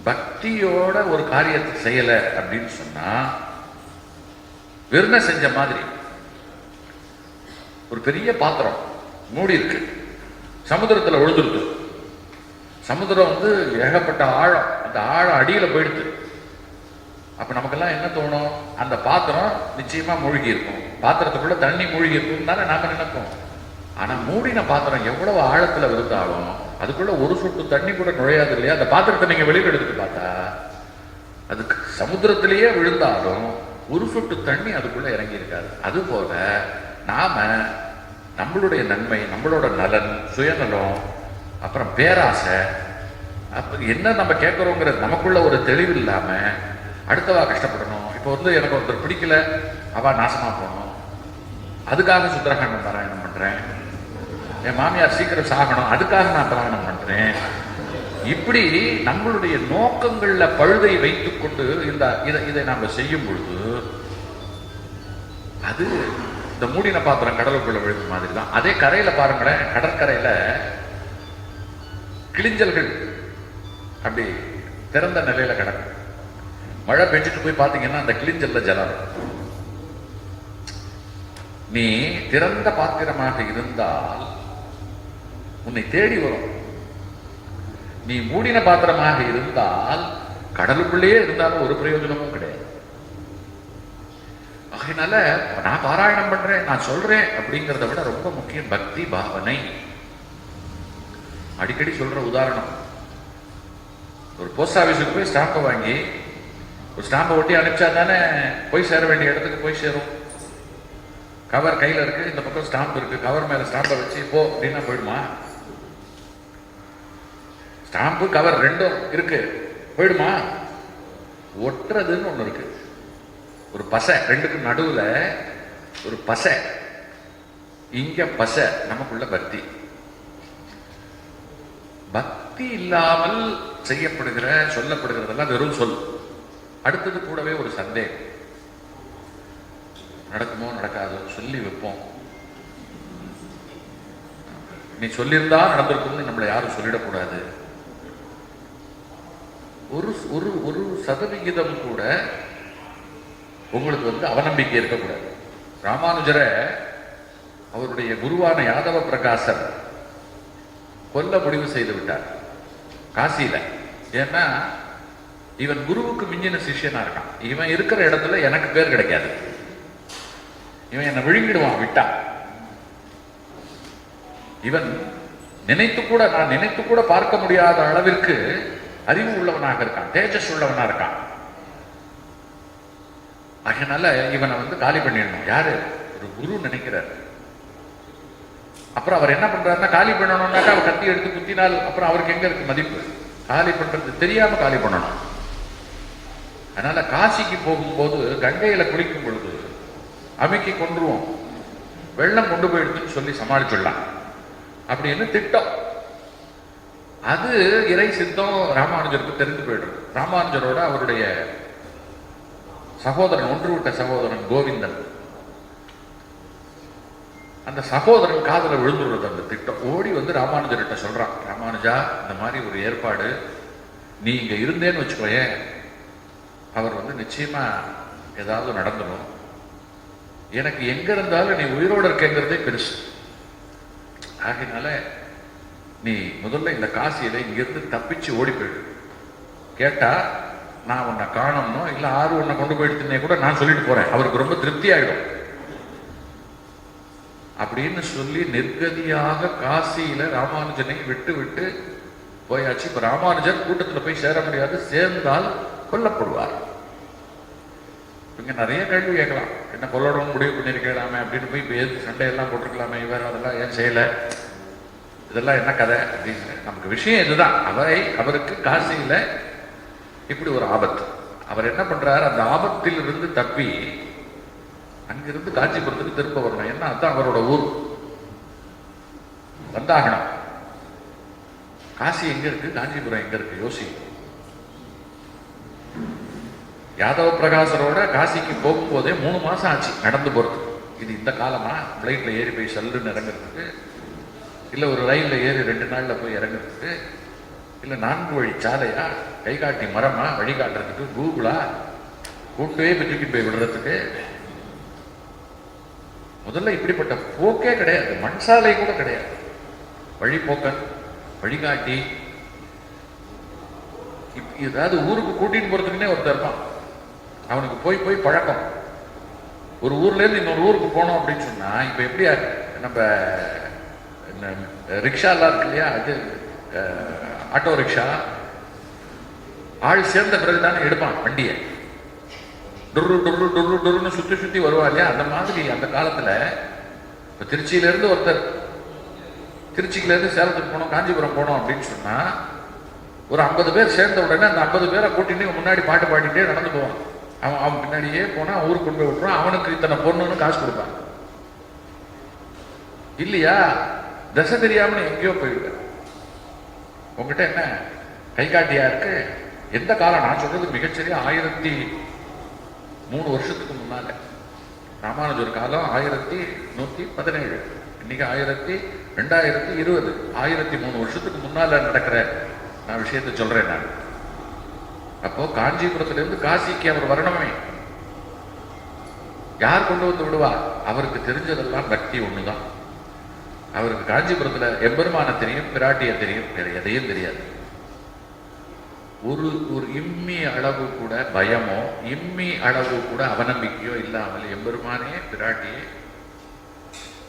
பக்தியோட ஒரு காரியத்தை செய்யல அப்படின்னு சொன்னா வெறுமை செஞ்ச மாதிரி. ஒரு பெரிய பாத்திரம் மூடி இருக்கு, சமுத்திரத்துல விழுந்துருது. சமுத்திரம் வந்து ஏகப்பட்ட ஆழம், அந்த ஆழம் அடியில போயிடுது. அப்ப நமக்கெல்லாம் என்ன தோணும், அந்த பாத்திரம் நிச்சயமா மூழ்கி இருக்கும், பாத்திரத்துக்குள்ள தண்ணி மூழ்கி இருக்கும் தானே நாம நினைப்போம். ஆனா மூடின பாத்திரம் எவ்வளவு ஆழத்துல விழுந்தாலும் அதுக்குள்ள ஒரு சொட்டு தண்ணி கூட நுழையாது இல்லையா. அந்த பாத்திரத்தை நீங்க வெளியில எடுத்து பார்த்தா அதுக்கு சமுத்திரத்திலேயே விழுந்தாலும் ஒரு சொட்டு தண்ணி அதுக்குள்ள இறங்கி இருக்காது. அது போல நாம நம்மளுடைய நன்மை, நம்மளோட நலன், சுயநலம், அப்புறம் பேராசை, அப்ப என்ன நம்ம கேட்கிறோங்கிறது நமக்குள்ள ஒரு தெளிவு இல்லாம அடுத்தவா கஷ்டப்படணும். இப்போ வந்து எனக்கு ஒருத்தர் பிடிக்கல, அவ நாசமா போகணும், அதுக்காக சுந்தரகாண்டம் பாராயணம் பண்றேன். என் மாமியார் சீக்கிரம் சாகணும், அதுக்காக நான் பாராயணம் பண்றேன். இப்படி நம்மளுடைய நோக்கங்கள்ல பழுதை வைத்துக் கொண்டு இதை நாம செய்யும் பொழுது அது இந்த மூடின பாத்திரம் கடலுக்குள்ள விழுந்த மாதிரி தான். அதே கரையில பாருங்களேன், கடற்கரையில கிளிஞ்சல்கள் அப்படி திறந்த நிலையில கிடக்கும். மழை பெஞ்சிட்டு போய் பாத்தீங்கன்னா அந்த கிளிஞ்சல்ல ஜலம். நீ திறந்த பாத்திரமாக இருந்தால் உன்னை தேடி வரும். நீ மூடின பாத்திரமாக இருந்தால் கடலுக்குள்ளேயே இருந்தாலும் ஒரு பிரயோஜனமும் கிடையாது. அதனால நான் பாராயணம் பண்றேன், நான் சொல்றேன் அப்படிங்கிறத விட ரொம்ப முக்கியம் பக்தி பாவனை. அடிக்கடி சொல்ற உதாரணம், ஒரு போஸ்ட் ஆபீஸுக்கு போய் ஸ்டாம்பை வாங்கி ஒரு ஸ்டாம்பை ஒட்டி அனுப்பிச்சா தானே போய் சேர வேண்டிய இடத்துக்கு போய் சேரும். கவர் கையில இருக்கு, இந்த பக்கம் ஸ்டாம்ப் இருக்கு, கவர் மேல ஸ்டாம்பை வச்சு போ அப்படின்னா போயிடுமா? ஸ்டாம்பு கவர் ரெண்டும் இருக்கு, போயிடுமா? ஒட்டுறதுன்னு ஒண்ணு இருக்கு, ஒரு பசை, ரெண்டுக்கு நடுவுல ஒரு பசை, இங்க பசை. நமக்குள்ள பக்தி. பக்தி இல்லாமல் செய்யப்படுகிற சொல்லப்படுகிறதெல்லாம் வெறும் சொல். அடுத்தது கூடவே ஒரு சந்தேகம், நடக்குமோ நடக்காதோ சொல்லி வைப்போம். நீ சொல்லியிருந்தா நடந்திருக்கும்னு நம்மளை யாரும் சொல்லிடக்கூடாது. ஒரு ஒரு ஒரு சதவிகிதம் கூட உங்களுக்கு அவநம்பிக்கை இருக்கக்கூடாது. ராமானுஜரை அவருடைய குருவான யாதவ பிரகாசர் கொல்ல முடிவு செய்து விட்டார் காசியில. ஏன்னா இவன் குருவுக்கு மிஞ்சின சிஷ்யனா இருக்கான். இவன் இருக்கிற இடத்துல எனக்கு பேர் கிடைக்காது, இவன் என்னை விழுங்கிடுவான் விட்டா. இவன் நான் நினைத்து கூட பார்க்க முடியாத அளவிற்கு அறிவு உள்ளவனாக இருக்கான், தேஜஸ் உள்ளவனா இருக்கான். அதனால இவனை காலி பண்ணிடணும். யாரு? ஒரு குரு நினைக்கிறார். அப்புறம் அவர் என்ன பண்றாருன்னா, காலி பண்ணணும்னாக்கா அவர் கத்தி எடுத்து குத்தினால் அப்புறம் அவருக்கு எங்க இருக்கு மதிப்பு? காலி பண்றது தெரியாம காலி பண்ணணும். அதனால காசிக்கு போகும்போது கங்கையில குளிக்கும் பொழுது அமைக்கி கொன்றுவோம், வெள்ளம் கொண்டு போயிடுதுன்னு சொல்லி சமாளிச்சுடலாம் அப்படின்னு திட்டம். அது இறை சித்தம் ராமானுஜருக்கு தெரிந்து போயிடும். ராமானுஜரோட அவருடைய சகோதரன், ஒன்று விட்ட சகோதரன் கோவிந்தன், அந்த சகோதரன் காதல விழுந்துடுறது அந்த திட்டம். ஓடி ராமானுஜர்கிட்ட சொல்றான், ராமானுஜா இந்த மாதிரி ஒரு ஏற்பாடு, நீ இங்க இருந்தேன்னு வச்சுக்கோயேன், அவர் நிச்சயமா ஏதாவது நடந்துடும். எனக்கு எங்க இருந்தாலும் நீ உயிரோடு இருக்கேங்கிறதே பெருசு. ஆகினால நீ முதல்ல இந்த காசியில இங்கிருந்து தப்பிச்சு ஓடி போயிடு. கேட்டா நான் உன்னை காணணும், இல்ல ஆறு உன்னை கொண்டு போயிடுத்துனே கூட நான் சொல்லிட்டு போறேன், அவருக்கு ரொம்ப திருப்தி ஆயிடும் அப்படின்னு சொல்லி நிர்கதியாக காசியில ராமானுஜனை விட்டு விட்டு போயாச்சு. இப்ப ராமானுஜர் கூட்டத்தில் போய் சேர முடியாது, சேர்ந்தால் கொல்லப்படுவார். இங்க நிறைய கேள்வி கேட்கலாம், என்ன கொல்லணும் முடிவு பண்ணிருக்கலாமே அப்படின்னு போய் எதிர்த்து சண்டையெல்லாம் போட்டிருக்கலாமே, இவர் அதெல்லாம் ஏன் செய்யல, இதெல்லாம் என்ன கதை அப்படின்னு. நமக்கு விஷயம் இதுதான், அவருக்கு காசியில இப்படி ஒரு ஆபத்து. அவர் என்ன பண்றாரு, அந்த ஆபத்தில் இருந்து தப்பி அங்கிருந்து காஞ்சிபுரத்துக்கு திரும்ப வரணும். ஏன்னா அதுதான் அவரோட ஊர், வந்தாகணும். காசி எங்க இருக்கு, காஞ்சிபுரம் எங்க இருக்கு யோசி. யாதவ பிரகாசரோட காசிக்கு போகும்போதே 3 மாசம் ஆச்சு நடந்து போறது. இது இந்த காலமா பிளைட்ல ஏறி போய் சல்லுன்னு இறங்குறதுக்கு, இல்ல ஒரு ரயில்ல ஏறி 2 நாள்ல போய் இறங்குறதுக்கு, இல்ல 4 வழி சாலையா, கைகாட்டி மரமா, வழிகாட்டுறதுக்கு, கூகுளா கூட்டவே தூக்கி போய் விடுறதுக்கு. முதல்ல இப்படிப்பட்ட போக்கே கிடையாது, மண் சாலை கூட கிடையாது. வழிபோக்கன், வழிகாட்டி, ஏதாவது ஊருக்கு கூட்டின்னு போறதுக்குன்னே ஒருத்தர் இருப்பான், அவனுக்கு போய் போய் பழக்கம். ஒரு ஊர்ல இருந்து இன்னொரு ஊருக்கு போனோம் அப்படின்னு சொன்னா, இப்ப எப்படி நம்ம ரிக்ஷா எல்லாம் இருக்கு இல்லையா, அது ஆட்டோ ரிக்ஷா, ஆள் சேர்ந்த பிறகுதானே எடுப்பான் வண்டியை, டுரு டுரு டுரு டுருன்னு சுத்தி சுத்தி வருவா இல்லையா. அந்த மாதிரி அந்த காலத்துல இப்ப திருச்சியில இருந்து ஒருத்தர் திருச்சியில இருந்து சேலத்துக்கு போனோம், காஞ்சிபுரம் போனோம் அப்படின்னு சொன்னா, ஒரு 50 பேர் சேர்ந்த உடனே அந்த 50 பேரை கூட்டிட்டு முன்னாடி பாட்டு பாடிட்டே நடந்து போவான். அவன் பின்னாடியே போனா ஊருக்கு கொண்டு போய் விட்டுருவான். அவனுக்கு இத்தனை பொண்ணுன்னு காசு கொடுப்பான் இல்லையா. தசை தெரியாம எங்கேயோ போயிடுவேன். உங்ககிட்ட என்ன கை காட்டியா இருக்கு? எந்த காலம் நான் சொல்றது மிகச்சரியா 1003 வருஷத்துக்கு முன்னால. ராமானுஜர் காலம் 1117, இன்னைக்கு 2020, 1003 வருஷத்துக்கு முன்னால நடக்கிற நான் விஷயத்தை சொல்றேன் நான். அப்போ காஞ்சிபுரத்திலிருந்து காசிக்கு அவர் வரணுமே, யார் கொண்டு வந்து விடுவா? அவருக்கு தெரிஞ்சதெல்லாம் பக்தி ஒண்ணுதான். அவருக்கு காஞ்சிபுரத்துல எம்பெருமான தெரியும், பிராட்டிய தெரியும், வேற எதையும் தெரியாது. ஒரு இம்மி அளவு கூட பயமோ, இம்மி அளவு கூட அவநம்பிக்கையோ இல்லாமல், எம்பெருமானே பிராட்டியே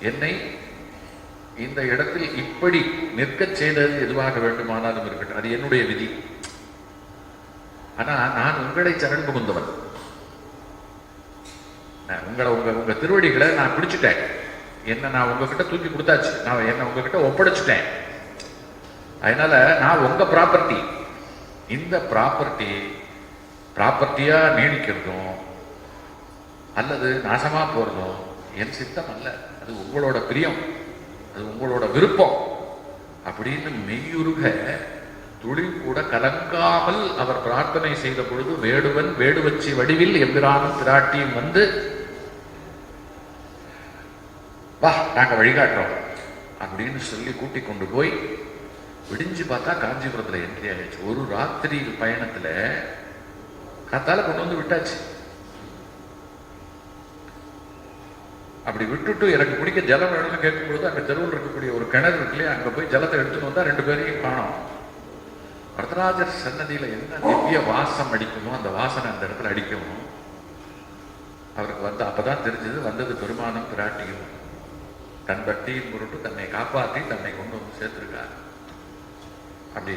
என்னை இந்த இடத்தில் இப்படி நிற்கச் செய்தது எதுவாக வேண்டுமானாலும் இருக்கட்டும், அது என்னுடைய விதி. ஆனா நான் உங்களை சரண் புகுந்தவன், உங்க திருவடிகளை நான் பிடிச்சுட்டேன், என்ன நான் உங்ககிட்ட தூக்கி கொடுத்தாச்சு, நான் என்ன உங்ககிட்ட ஒப்படைச்சிட்டேன். அதனால நான் உங்க ப்ராப்பர்ட்டி. இந்த ப்ராப்பர்ட்டியா நீடிக்கிறதும் அல்லது நாசமா போறதும் என் சித்தம் அல்ல, அது உங்களோட பிரியம், அது உங்களோட விருப்பம் அப்படின்னு மெய்யுருக துளி கூட கலங்காமல் அவர் பிரார்த்தனை செய்த பொழுது, வேடுவன் வேடுவச்சி வடிவில் எம்பிரானும் பிராட்டியும் வந்து, வா நாங்க வழிகாட்டுறோம் அப்படின்னு சொல்லி கூட்டிக் கொண்டு போய் விடிஞ்சு பார்த்தா காஞ்சிபுரத்துல என்ட்ரி ஆயிடுச்சு. ஒரு ராத்திரி பயணத்துல காத்தால கொண்டு வந்து விட்டாச்சு. அப்படி விட்டுட்டு எனக்கு குடிக்க ஜலம் வேணும்னு கேட்கும்பொழுது அங்க தெருவில் இருக்கக்கூடிய ஒரு கிணறு இருக்குல்லையே, அங்க போய் ஜலத்தை எடுத்துட்டு வந்தா 2 பேரையும் காணோம். வரதராஜர் சன்னதியில என்ன திவ்ய வாசம் அடிக்குமோ அந்த வாசனை அந்த இடத்துல அடிக்குமோ. அவருக்கு வந்து அப்பதான் தெரிஞ்சது வந்தது பெருமானும் பிராட்டியும் தன் பக்தியின் பொருட்டு தன்னை காப்பாற்றி தன்னை கொண்டு வந்து சேர்த்திருக்கார். அப்படி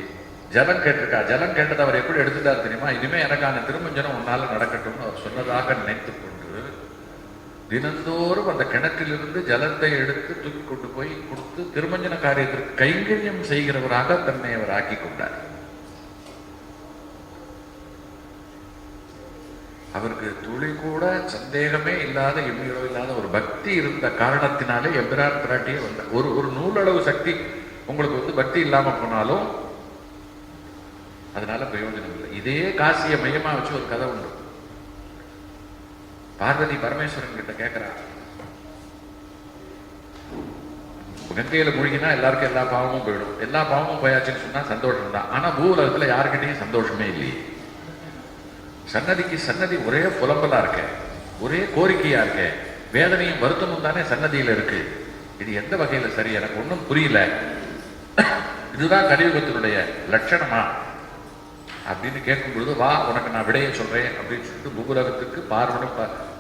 ஜலம் கேட்டிருக்கா. ஜலம் கேட்டதை அவர் எப்படி எடுத்துட்டார் தெரியுமா? இனிமே எனக்கான திருமஞ்சனம் உன்னால நடக்கட்டும்னு அவர் சொன்னதாக நினைத்துக் கொண்டு தினந்தோறும் அந்த கிணற்றிலிருந்து ஜலத்தை எடுத்து தூக்கி கொண்டு போய் கொடுத்து திருமஞ்சன காரியத்திற்கு கைங்கரியம் செய்கிறவராக தன்னை அவர் ஆக்கி கொண்டார். அவருக்கு துளி கூட சந்தேகமே இல்லாத எம்மியோ இல்லாத ஒரு பக்தி இருந்த காரணத்தினாலே எம்பிரான் பிராட்டியே வந்த ஒரு நூலளவு சக்தி உங்களுக்கு வந்து பக்தி இல்லாம போனாலும் அதனால பிரயோஜனம் இல்லை. இதே காசியை மையமா வச்சு ஒரு கதை உண்டு. பார்வதி பரமேஸ்வரன் கிட்ட கேட்கிறா, கங்கையில மூழ்கினா எல்லாருக்கும் எல்லா பாவமும் போயிடும். எல்லா பாவமும் போயாச்சுன்னு சொன்னா சந்தோஷம் தான். ஆனா பூலகத்துல யாருக்கிட்டையும் சந்தோஷமே இல்லையே. சன்னதிக்கு சன்னதி ஒரே புலம்பலா இருக்க, ஒரே கோரிக்கையா இருக்க, வேதனையும் வருத்தமும் தானே சன்னதியில இருக்கு. இது எந்த வகையில சரி? எனக்கு ஒன்றும் புரியல. இதுதான் கலியுகத்தினுடைய லட்சணமா அப்படின்னு கேட்கும் பொழுது, வா உனக்கு நான் விடைய சொல்றேன் அப்படின்னு சொல்லிட்டு பூகுலகத்துக்கு பார்வனும்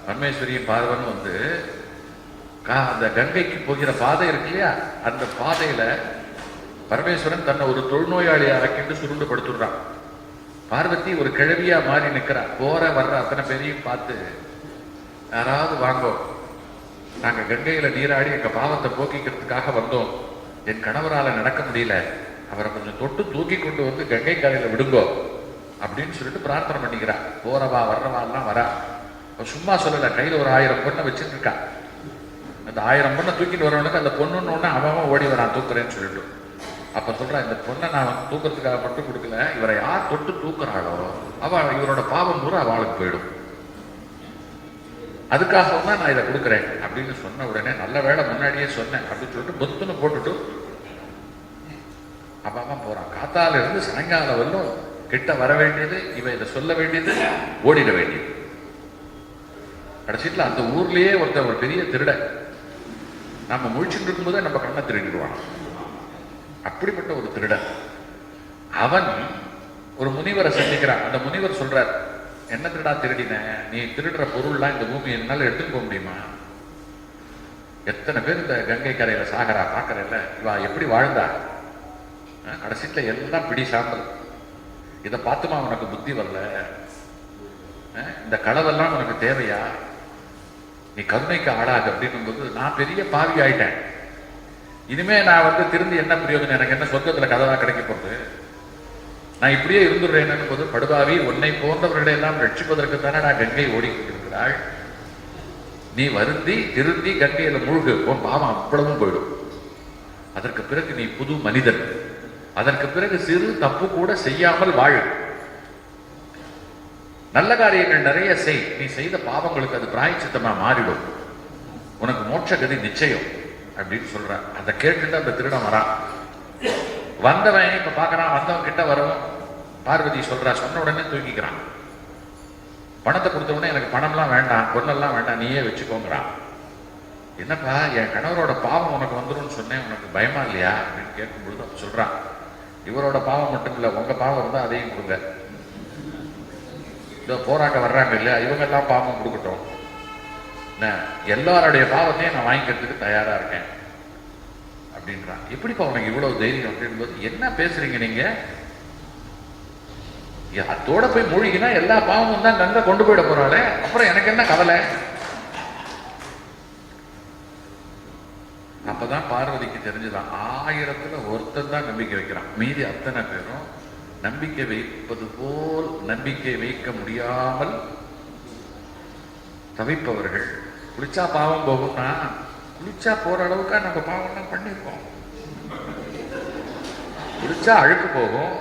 பரமேஸ்வரியும் பார்வனும் வந்து அந்த கங்கைக்கு போகிற பாதை இருக்கு இல்லையா, அந்த பாதையில பரமேஸ்வரன் தன்னை ஒரு தொழுநோயாளியா ஆக்கிட்டு சுருண்டு படுத்துடுறான். பார்வதி ஒரு கிழவியா மாறி நிற்கிறா. போற வர்ற அத்தனை பேரையும் பார்த்து, யாராவது வாங்கோ, நாங்க கங்கையில நீராடி எங்க பாவத்தை போக்கிக்கிறதுக்காக வந்தோம். என் கணவரால நடக்க முடியல, அவரை கொஞ்சம் தொட்டு தூக்கி கொண்டு வந்து கங்கை கரையில விடுங்கோ அப்படின்னு சொல்லிட்டு பிரார்த்தனை பண்ணிக்கிறா. போறவா வர்றவா எல்லாம் வரா. சும்மா சொல்லல, கையில ஒரு 1000 பொண்ணை வச்சுட்டு இருக்கா. அந்த 1000 பொண்ணை தூக்கிட்டு வரவனுக்கு அந்த பொண்ணுன்னு அவன் ஓடி வரான் தூக்குறேன்னு சொல்லிட்டு. அப்ப சொல்றான், இந்த பொண்ணை நான் வந்து தூக்குறதுக்காக மட்டும் கொடுக்கல, இவரை யார் தொட்டு தூக்குறாளோ இவரோட பாவம் பூரா அவளுக்கு போயிடும், அதுக்காக தான் நான் இதை கொடுக்குறேன் அப்படின்னு சொன்ன உடனே, நல்ல வேலை முன்னாடியே சொன்னேன் அப்படின்னு சொல்லிட்டு பொத்துன்னு போட்டுட்டு அவன் போறான். காத்தால இருந்து சாயங்காலம் வரலும் கிட்ட வர வேண்டியது, இவன் இதை சொல்ல வேண்டியது, ஓடிட வேண்டியது. கடைசியில் அந்த ஊர்லயே ஒருத்தர் ஒரு பெரிய திருட நம்ம முழிச்சுட்டு இருக்கும்போது நம்ம கண்ணை திருடிடுவான். அப்படிப்பட்ட ஒரு திருடன். அவன் ஒரு முனிவரை சந்திக்கிறான். அந்த முனிவர் சொல்றார், என்ன திருடா திருடின? நீ திருடுற பொருள்லாம் இந்த பூமியை என்னால எடுத்துட்டு போக முடியுமா? எத்தனை பேர் இந்த கங்கை கரையில சாகரா பாக்குறல்ல, இவா எப்படி வாழ்ந்தா? கடைசியில எல்லாம் பிடி சாம்பல். இதை பார்த்துமா உனக்கு புத்தி வரல? இந்த களவெல்லாம் உனக்கு தேவையா? நீ கருணைக்கு ஆளாக அப்படின்னும் போது, நான் பெரிய பாவி ஆயிட்டேன், இனிமே நான் வந்து திரும்பி என்ன பிரயோஜனம்? எனக்கு என்ன சொர்க்கத்துல கதவா கிடைக்க போறது? நான் இப்படியே இருந்துடுறேன்னு போது, படுபாவி, உன்னை போன்றவர்களை எல்லாம் ரட்சிப்பதற்கு தானே நான் கங்கை ஓடிக்கொண்டிருக்கிறாள். நீ வருந்தி திருந்தி கங்கையில மூழ்கு, உன் பாவம் அவ்வளவும் போயிடும். அதற்கு பிறகு நீ புது மனிதன். அதற்கு பிறகு சிறு தப்பு கூட செய்யாமல் வாழு. நல்ல காரியங்கள் நிறைய செய். நீ செய்த பாவங்களுக்கு அது பிராயச்சித்தமா மாறிடும். உனக்கு மோட்ச கதி நிச்சயம் அப்படின்னு சொல்றான். அதை கேட்டுட்டு அந்த திருடன் வரான். வந்தவன் இப்ப பாக்குறான். வந்தவன் கிட்ட வரவும் பார்வதி சொல்றா, சொன்ன உடனே தூக்கிக்கிறான். பணத்தை கொடுத்த உடனே, எனக்கு பணம்லாம் வேண்டாம், பொண்ணெல்லாம் வேண்டாம், நீயே வச்சுக்கோங்கிறான். என்னப்பா, என் கணவரோட பாவம் உனக்கு வந்துடும் சொன்னேன், உனக்கு பயமா இல்லையா அப்படின்னு கேட்கும் பொழுது அப்ப சொல்றான், இவரோட பாவம் மட்டும் இல்ல, உங்க பாவம் இருந்தா அதையும் கொடுங்க. இதோ போராட்ட வர்றாங்க இல்லையா, இவங்க எல்லாம் பாவம் கொடுக்கட்டும், எல்லாருடைய பாவத்தையும் நான் வாங்கிக்கிறதுக்கு தயாரா இருக்கேன் அப்படின்றான். எப்படிப்பா உனக்கு இவ்வளவு தைரியம் அப்படின்போது, என்ன பேசுறீங்க நீங்க? அதோட போய் மூழ்கினா எல்லா பாவமும் தான் கங்கை கொண்டு போயிட போறாளே, அப்புறம் எனக்கு என்ன கவலை? அப்பதான் பார்வதிக்கு தெரிஞ்சுதான், 1000த்துல ஒருத்தன் தான் நம்பிக்கை வைக்கிறான், மீதி அத்தனை பேரும் நம்பிக்கை வைப்பது போல் நம்பிக்கை வைக்க முடியாமல் தவிப்பவர்கள். குளிச்சா பாவம் போகும்னா, குளிச்சா போற அளவுக்கா நம்ம பாவம்லாம் பண்ணிருக்கோம்? குளிச்சா அழுக்கு போகும்.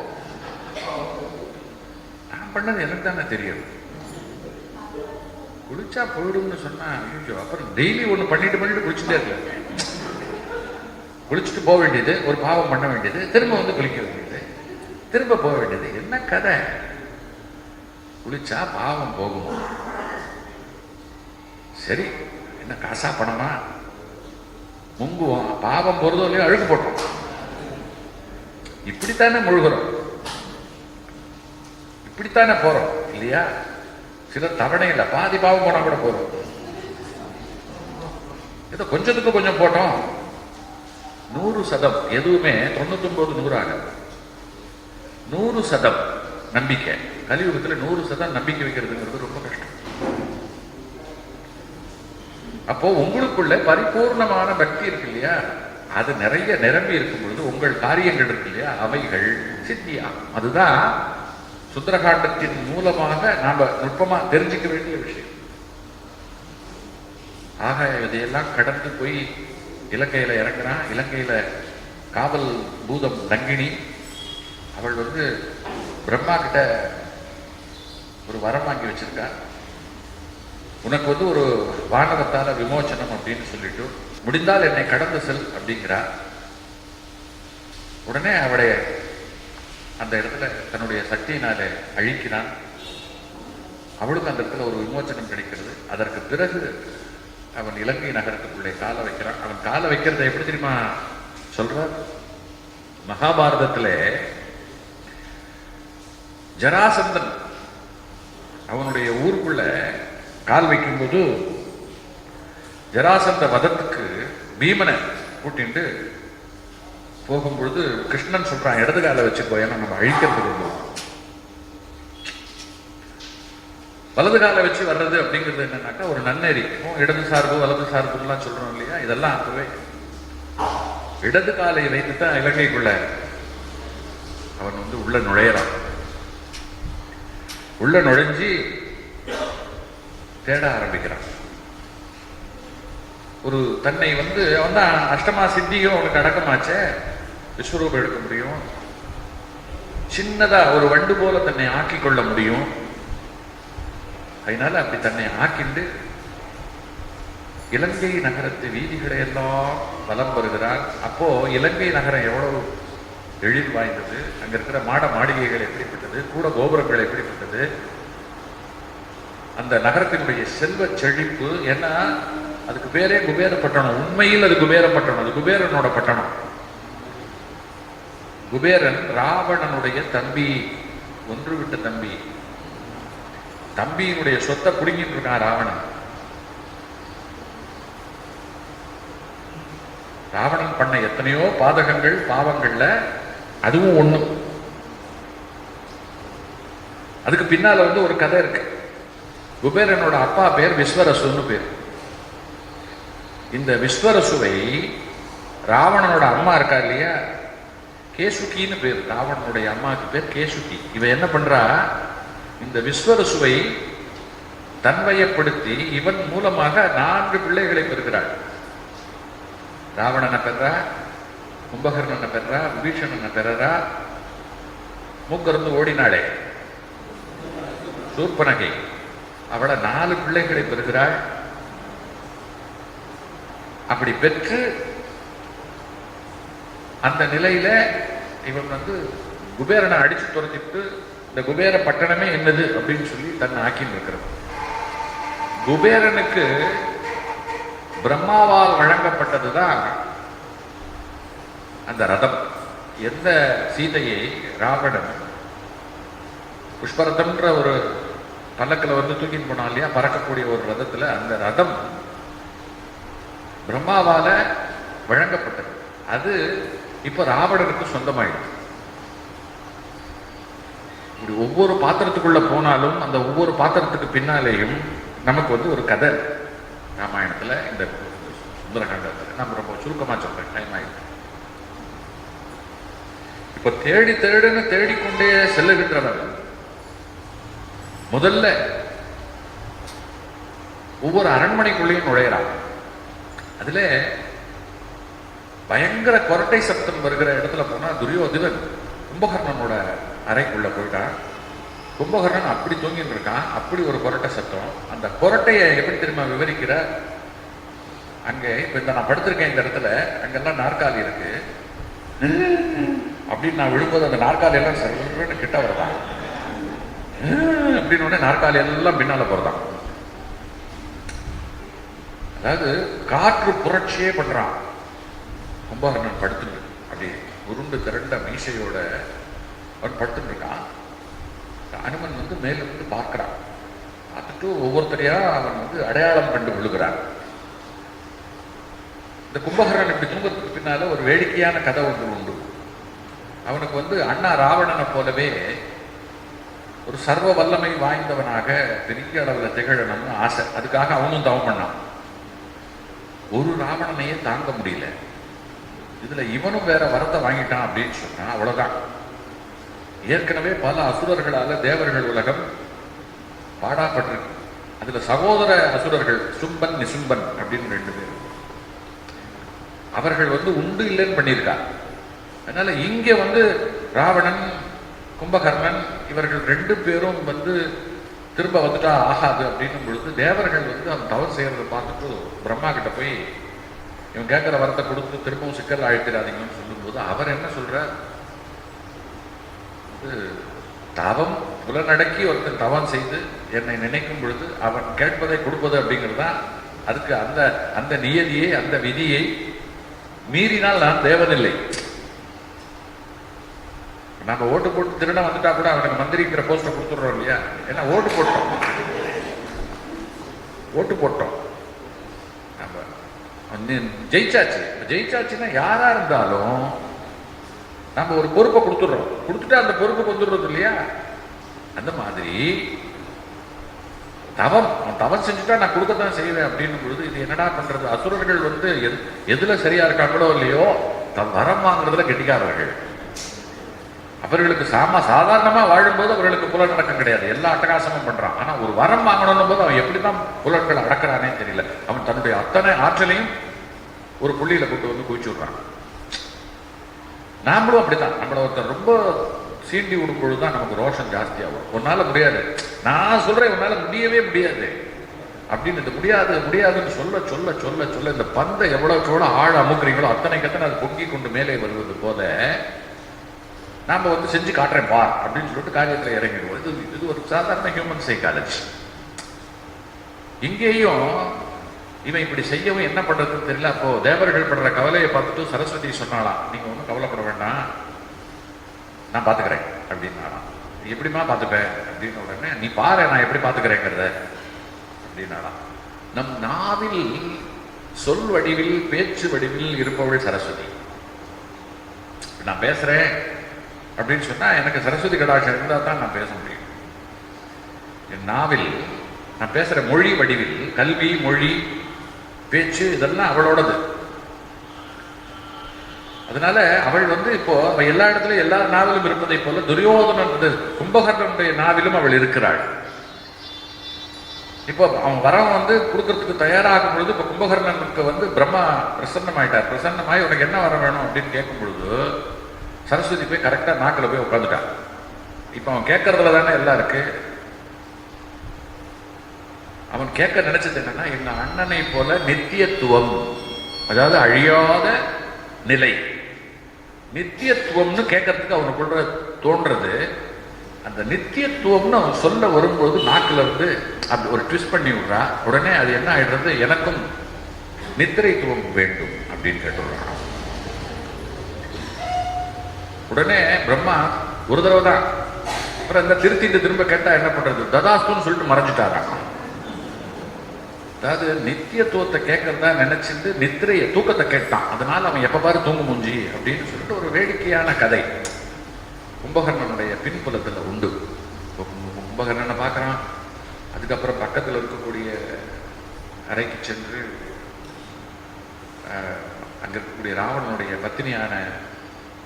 நான் பண்ணது எனக்கு தானே தெரியும். குளிச்சா போயிடும்னு சொன்னா, அப்புறம் டெய்லி ஒண்ணு பண்ணிட்டு குளிச்சுட்டே இருக்க. குளிச்சுட்டு போக வேண்டியது, ஒரு பாவம் பண்ண வேண்டியது, திரும்ப வந்து குளிக்க வேண்டியது, திரும்ப போக வேண்டியது. என்ன கதை? குளிச்சா பாவம் போகுமா? சரி, என்ன காசா பணமா? முங்குவோம், பாவம் போறதோ இல்லையோ அழுக்கு போட்டோம். இப்படித்தானே முழுகிறோம், இப்படித்தானே போறோம் இல்லையா? சிலர் தவணை இல்லை, பாதி பாவம் போனா கூட போறோம். ஏதோ கொஞ்சத்துக்கு கொஞ்சம் போட்டோம். 100% எதுவுமே 99 100 ஆகாது. 100% நம்பிக்கை. கலியுகத்தில் 100% நம்பிக்கை வைக்கிறதுங்கிறது ரொம்ப கஷ்டம். அப்போ உங்களுக்குள்ள பரிபூர்ணமான பக்தி இருக்கு இல்லையா, அது நிறைய நிரம்பி இருக்கும் பொழுது உங்கள் காரியங்கள் இருக்கு இல்லையா, அவைகள் சித்தியா. அதுதான் சுந்தரகாண்டத்தின் மூலமாக நாம நுட்பமா தெரிஞ்சுக்க வேண்டிய விஷயம். ஆக இதையெல்லாம் கடந்து போய் இலங்கையில இறங்குறான். இலங்கையில காவல் பூதம் தங்கினி, அவள் வந்து பிரம்மா கிட்ட ஒரு வரம் வாங்கி வச்சிருக்கா. உனக்கு வந்து ஒரு வானவத்தால விமோச்சனம் அப்படின்னு சொல்லிட்டு, முடிந்தால் என்னை கடந்து செல் அப்படிங்கிறா. உடனே அவளை அந்த இடத்துல தன்னுடைய சக்தியினாலே அழிக்கிறான். அவளுக்கு அந்த இடத்துல ஒரு விமோச்சனம் கிடைக்கிறது. அதற்கு பிறகு அவன் இலங்கை நகரத்துக்குள்ளே கால வைக்கிறான். அவன் கால வைக்கிறத எப்படி தெரியுமா சொல்றார்? மகாபாரதத்திலே ஜராசந்தன் அவனுடைய ஊருக்குள்ள கால் வைக்கும்போது ஜராசந்த வதத்துக்கு பீமனை கூட்டிட்டு போகும்பொழுது கிருஷ்ணன் சொல்றான், இடது கால வச்சுக்கோ, ஏன்னா நம்ம அழிக்கிறதுக்கு. வலது கால வச்சு வர்றது அப்படிங்கிறது என்னன்னாக்கா ஒரு நன்னெறி. இடது சார்பு வலது சார்புலாம் சொல்றோம் இல்லையா, இதெல்லாம் அப்பவே இடது காலை வைத்துத்தான் இலங்கைக்குள்ள அவன் வந்து உள்ள நுழையறான். உள்ள நுழைஞ்சி தேட ஆரம்பிக்கிறான். ஒரு தன்னை வந்து அவன் தான் அஷ்டமா சித்தியும் அவனுக்கு அடக்கமாச்சே, விஸ்வரூபம் எடுக்க முடியும், சின்னதா ஒரு வண்டு போல தன்னை ஆக்கிக் கொள்ள முடியும். அதனால அப்படி தன்னை ஆக்கிண்டு இலங்கை நகரத்து வீதிகளை எல்லாம் வலம் வருகிறார். அப்போ இலங்கை நகரம் எவ்வளவு எழில் வாய்ந்தது, அங்க இருக்கிற மாட மாளிகைகள் எப்படிப்பட்டது, கூட கோபுரங்கள் எப்படிப்பட்டது, அந்த நகரத்தினுடைய செல்வ செழிப்பு. ஏன்னா அதுக்கு பேரே குபேர பட்டணம். உண்மையில் அது குபேர பட்டணம், அது குபேரனோட பட்டணம். குபேரன் ராவணனுடைய தம்பி, ஒன்று விட்ட தம்பி. தம்பியினுடைய சொத்தை புடுங்கிட்டு இருக்கான் ராவணன். ராவணன் பண்ண எத்தனையோ பாதகங்கள் பாவங்கள்ல அதுவும் ஒண்ணு. அதுக்கு பின்னால வந்து ஒரு கதை இருக்கு. குபேரனோட அப்பா பேர் விஸ்வரசுன்னு பேர். இந்த விஸ்வரசுவை ராவணனோட அம்மா இருக்கா இல்லையா, கேசுகின்னு பேர். ராவணனுடைய அம்மாவுக்கு பேர் கேசுகி. இவ என்ன பண்றா, இந்த விஸ்வரசுவை தன்வயப்படுத்தி இவன் மூலமாக 4 பிள்ளைகளை பெறுகிறாள். ராவணனை பெறா, கும்பகர்ணனை பெறா, விபீஷணனை பெறா, மூக்கருந்து ஓடினாளே சூர்பனகை, அவளை 4 பிள்ளைகளை பெறுகிறாள். அப்படி பெற்று அந்த நிலையில இவன் வந்து குபேரனை அடிச்சு துரத்திட்டு இந்த குபேர பட்டணமே என்னது அப்படின்னு சொல்லி தன்னை ஆக்கின்னு இருக்கிறது. குபேரனுக்கு பிரம்மாவால் வழங்கப்பட்டதுதான் அந்த ரதம். எந்த சீதையை ராவணன் புஷ்பரதம்ன்ற ஒரு பல்லக்கில் வந்து தூக்கின்னு போனான் இல்லையா, பறக்கக்கூடிய ஒரு ரதத்துல, அந்த ரதம் பிரம்மாவால வழங்கப்பட்டது. அது இப்ப ராவணனுக்கு சொந்தமாயிடுது. இப்படி ஒவ்வொரு பாத்திரத்துக்குள்ள போனாலும் அந்த ஒவ்வொரு பாத்திரத்துக்கு பின்னாலேயும் நமக்கு வந்து ஒரு கதை. ராமாயணத்துல இந்த சுந்தரகாண்டத்துல நம்ம ரொம்ப சுருக்கமா சொல்றேன், டைம் ஆயிடுச்சு. இப்ப தேடி தேடுன்னு தேடிக்கொண்டே செல்லுகின்றவர் முதல்ல ஒவ்வொரு அரண்மனைக்குள்ளேயும் நுழையிறான். அதுல பயங்கர கொரட்டை சப்தம் வருகிற இடத்துல போனா துரியோதனன் கும்பகர்ணனோட அறைக்குள்ள போயிட்டான். கும்பகர்ணன் அப்படி தூங்கிட்டு இருக்கான். அப்படி ஒரு கொரட்டை சத்தம். அந்த கொரட்டையை எப்படி தெரியுமா விவரிக்கிற, அங்கே இப்ப இந்த நான் படுத்திருக்கேன் இந்த இடத்துல, அங்கெல்லாம் நாற்காலி இருக்கு. அப்படின்னு நான் விழும்போது அந்த நாற்காலி எல்லாம் சர்வன்னு கிட்ட வருதான். அப்படின்னு உடனே நாற்காலி எல்லாம் பின்னால போறதான். அதாவது காற்று புரட்சியே பண்றான். கும்பகர்ணன் படுத்துட்டு அப்படி உருண்டு திரண்ட மீசையோட அவன் படுத்துட்டு இருக்கான். அனுமன் வந்து மேலிருந்து பார்க்கிறான். பார்த்துட்டு ஒவ்வொருத்தரையா அவன் வந்து அடையாளம் கண்டு விழுகிறான். இந்த கும்பகர்ணன் இப்படி தூங்கத்துக்கு பின்னால ஒரு வேடிக்கையான கதை ஒன்று உண்டு. அவனுக்கு வந்து அண்ணா ராவணனை போலவே ஒரு சர்வ வல்லமை வாய்ந்தவனாக பெரிய அளவில் திகழணும்னு ஆசை. அதுக்காக அவனும் தவம் பண்ணான். ஒரு ராவணனையே தாங்க முடியல. இதுல இவனும் வேற வரத்தை வாங்கிட்டான் அப்படின்னு சொன்னா அவ்வளவுதான். ஏற்கனவே பல அசுரர்களால தேவர்கள் உலகம் பாடாப்பட்டிருக்கு. அதுல சகோதர அசுரர்கள் சும்பன் நிசும்பன் அப்படின்னு 2 பேர். அவர்கள் வந்து உண்டு இல்லைன்னு பண்ணியிருக்காங்க. அதனால இங்க வந்து ராவணன் கும்பகர்ணன் இவர்கள் 2 பேரும் வந்து திரும்ப வந்துட்டா ஆகாது அப்படின்னும் பொழுது தேவர்கள் வந்து அவன் தவறு செய்யறதை பார்த்துட்டு பிரம்மா கிட்ட போய் இவன் கேட்கிற வரத்தை கொடுத்து திரும்பவும் சிக்கல் அழைத்திடாதீங்கன்னு சொல்லும்போது அவர் என்ன சொல்ற, தவம் புலனடக்கி ஒருத்தன் தவம் செய்து என்னை நினைக்கும் பொழுது அவன் கேட்பதை கொடுப்பது அப்படிங்கிறதுதான். அதுக்கு அந்த அந்த நியதியை அந்த விதியை மீறினால் நான் தேவனில்லை. நம்ம ஓட்டு போட்டு திருட வந்துட்டா கூட அவனுக்கு மந்திரிக்கிற போஸ்டை கொடுத்துடுறோம் இல்லையா? ஏன்னா ஓட்டு போட்டோம் நம்ம ஜெயிச்சாச்சுன்னா யாரா இருந்தாலும் நம்ம ஒரு பொறுப்பை கொடுத்துடுறோம். கொடுத்துட்டு அந்த பொறுப்புக்கு வந்துடுறது இல்லையா? அந்த மாதிரி தவம் செஞ்சுட்டா நான் கொடுக்கத்தான் செய்வேன் அப்படின்னு பொழுது இது என்னடா பண்றது? அசுரர்கள் வந்து எதுல சரியா இருக்காங்களோ இல்லையோ வரம் வாங்குறதுல கெட்டிக்காரர்கள். அவர்களுக்கு சாதாரணமா வாழும்போது அவர்களுக்கு புலனடக்கம் கிடையாது, எல்லா அட்டகாசமும் பண்றான். ஆனா ஒரு வரம் வாங்கணும் போது அவன் எப்படிதான் புலன்கள் அடக்கிறானே தெரியல. அவன் தன்னுடைய அத்தனை ஆற்றலையும் ஒரு புள்ளியில கொண்டு வந்து குவிச்சு விடுறான். நாமளும் அப்படித்தான். நம்மள ஒருத்தர் ரொம்ப சீண்டி விடும் பொழுதுதான் நமக்கு ரோஷம் ஜாஸ்தியாகும். உன்னால முடியாது, நான் சொல்றேன் உன்னால முடியவே முடியாது அப்படின்னு இந்த முடியாதுன்னு சொல்ல சொல்ல சொல்ல சொல்ல இந்த பந்தை எவ்வளவு ஆழ அமுக்குறீங்களோ அத்தனை அது பொங்கி கொண்டு மேலே வருவது போல நாம வந்து செஞ்சு காட்டுறேன் பார் அப்படின்னு சொல்லிட்டு காரியத்தில் இறங்கிடுவோம். இது ஒரு சாதாரண ஹியூமன் சைக்காலஜி. இங்கேயும் இவன் இப்படி செய்யவும் என்ன பண்றதுன்னு தெரியல. அப்போ தேவர்கள் படுற கவலையை பார்த்துட்டு சரஸ்வதி சொன்னாலாம், நீங்க ஒன்றும் கவலைப்பட வேண்டாம், நான் பாத்துக்கிறேன் அப்படின்னாலாம். எப்படிமா பாத்துப்பேன் அப்படின்னு உடனே நீ பாரு நான் எப்படி பாத்துக்கிறேங்கிறத அப்படின்னாலாம். நம் நாவில் சொல் வடிவில் பேச்சு வடிவில் இருப்பவள் சரஸ்வதி. நான் பேசுறேன் அப்படின்னு சொன்னா எனக்கு சரஸ்வதி கடாட்சம் இருந்தா தான் நான் பேச முடியும். என் நாவில் நான் பேசுற மொழி வடிவில் கல்வி மொழி பேச்சு இதெல்லாம் அவளோடது. அதனால அவள் வந்து இப்போ எல்லா இடத்துலயும் எல்லா நாவிலும் இருப்பதை போல துரியோதனன் கும்பகர்ணனுடைய நாவிலும் அவள் இருக்கிறாள். இப்போ அவன் வரவன் வந்து கொடுக்கறதுக்கு தயாராகும் பொழுது இப்ப கும்பகர்ணனுக்கு வந்து பிரம்மா பிரசன்னமாயிட்டார். பிரசன்னமாயி உனக்கு என்ன வர வேணும் அப்படின்னு கேட்கும் பொழுது சரஸ்வதி போய் கரெக்டா நாக்கில் போய் உட்காந்துட்டான். இப்ப அவன் கேட்கறதுல தானே எல்லாம் இருக்கு. அவன் கேட்க நினைச்சது என்னன்னா எங்க அண்ணனை போல நித்தியத்துவம், அதாவது அழியாத நிலை, நித்தியத்துவம்னு கேட்கறதுக்கு அவனுக்குள்ள தோன்றது. அந்த நித்தியத்துவம்னு அவன் சொல்ல வரும்போது நாக்குல இருந்து அப்படி ஒரு ட்விஸ்ட் பண்ணி விடுறா. உடனே அது என்ன ஆயிடுறது, எனக்கும் நித்திரைத்துவம் வேண்டும் அப்படின்னு கேட்டுடுறான். உடனே பிரம்மா ஒரு தடவை தான், அப்புறம் இந்த திரும்ப கேட்டா என்ன பண்றது, ததாஸ்துன்னு சொல்லிட்டு மறைஞ்சிட்டாராம். அதாவது நித்தியத்துவத்தை கேட்கறதா நினைச்சிட்டு நித்திரைய தூக்கத்தை கேட்டான். அதனால அவன் எப்ப பாரு தூங்கு மூஞ்சி அப்படின்னு சொல்லிட்டு ஒரு வேடிக்கையான கதை கும்பகர்ணனுடைய பின்புலத்துல உண்டு. கும்பகர்ணனை பார்க்கறான். அதுக்கப்புறம் பக்கத்தில் இருக்கக்கூடிய அறைக்கு சென்று அங்க இருக்கக்கூடிய ராவணனுடைய பத்தினியான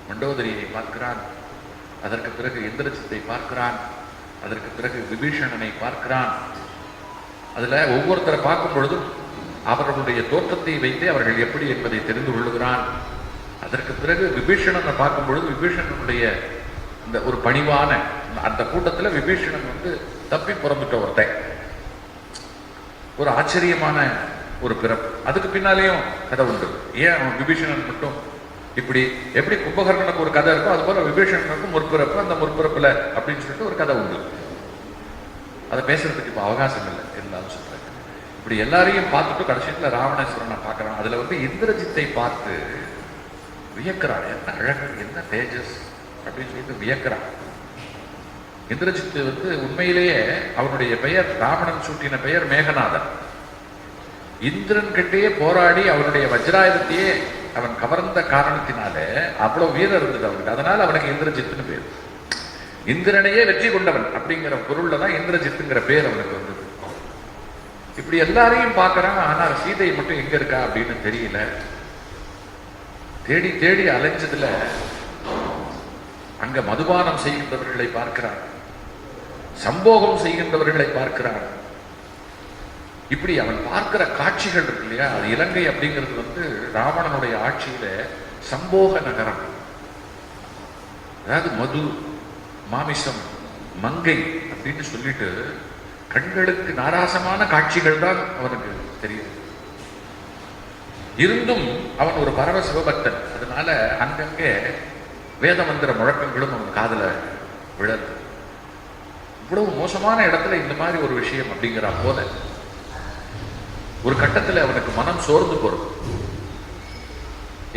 மண்டோதரியை பார்க்கிறான். அதற்கு பிறகு இந்திரஜித்தை பார்க்கிறான். அதற்கு பிறகு விபீஷணனை பார்க்கிறான். அதுல ஒவ்வொருத்தரை பார்க்கும் பொழுதும் அவர்களுடைய தோற்றத்தை வைத்து அவர்கள் எப்படி என்பதை தெரிந்து கொள்ளுகிறான். அதற்கு பிறகு விபீஷணனை பார்க்கும் பொழுது விபீஷணனுடைய இந்த ஒரு பணிவான அந்த கூட்டத்தில் விபீஷணன் வந்து தப்பி புறந்துட்ட ஒருத்தன். ஒரு ஆச்சரியமான ஒரு பிறப்பு. அதுக்கு பின்னாலேயும் கதை உண்டு. ஏன் அவன் விபீஷணன் மட்டும் இப்படி எப்படி கும்பகர்ணனுக்கு ஒரு கதை இருக்கும், அது போல விபீஷணனுக்கும் முற்பிறப்பு, அந்த முற்பிறப்புல அப்படின்னு சொல்லிட்டு ஒரு கதை உண்டு. அதை பேசுறதுக்கு இப்ப அவகாசம் இல்லை, எல்லாரும் சொல்றாங்க. இப்படி எல்லாரையும் பார்த்துட்டு கடைசியில் ராவணேஸ்வரனை பார்க்கறான். அதுல இந்திரஜித்தை பார்த்து வியக்கிறான். என்ன அழகு, என்ன தேஜஸ் அப்படின்னு சொல்லிட்டு வியக்கிறான். இந்திரஜித்து உண்மையிலேயே அவனுடைய பெயர், ராவணன் சூட்டின பெயர் மேகநாதன். இந்திரன் கிட்டேயே போராடி அவனுடைய வஜ்ராயுதத்தையே அவன் கவர்ந்த காரணத்தினாலே அவ்வளவு வீரம் இருந்தது அவனுக்கு. அதனால அவனுக்கு இந்திரஜித்துன்னு பேர். இந்திரனையே வெற்றி கொண்டவன் அப்படிங்கிற பொருள்ல தான் இந்திரஜித்துங்கிற பேர் அவனுக்கு வந்தது. இப்படி எல்லாரையும் பார்க்கறான். ஆனால் சீதை மட்டும் எங்க இருக்கா அப்படின்னு தெரியல. தேடி தேடி அலைஞ்சதுல அங்க மதுபானம் செய்கின்றவர்களை பார்க்கிறான், சம்போகம் செய்கின்றவர்களை பார்க்கிறான். இப்படி அவன் பார்க்கிற காட்சிகள் இருக்கு இல்லையா, அது இலங்கை அப்படிங்கிறது ராவணனுடைய ஆட்சியில சம்போக நகரம். அதாவது மது, மாமிசம், மங்கை அப்படின்னு சொல்லிட்டு கண்களுக்கு நாராசமான காட்சிகள் தான் அவனுக்கு தெரியும். இருந்தும் அவன் ஒரு பரம சிவபக்தன். அதனால அங்கங்கே வேத மந்திர முழக்கங்களும் அவன் காதுல விழது. இவ்வளவு மோசமான இடத்துல இந்த மாதிரி ஒரு விஷயம் அப்படிங்கிற போல ஒரு கட்டத்துல அவனுக்கு மனம் சோர்ந்து போறது.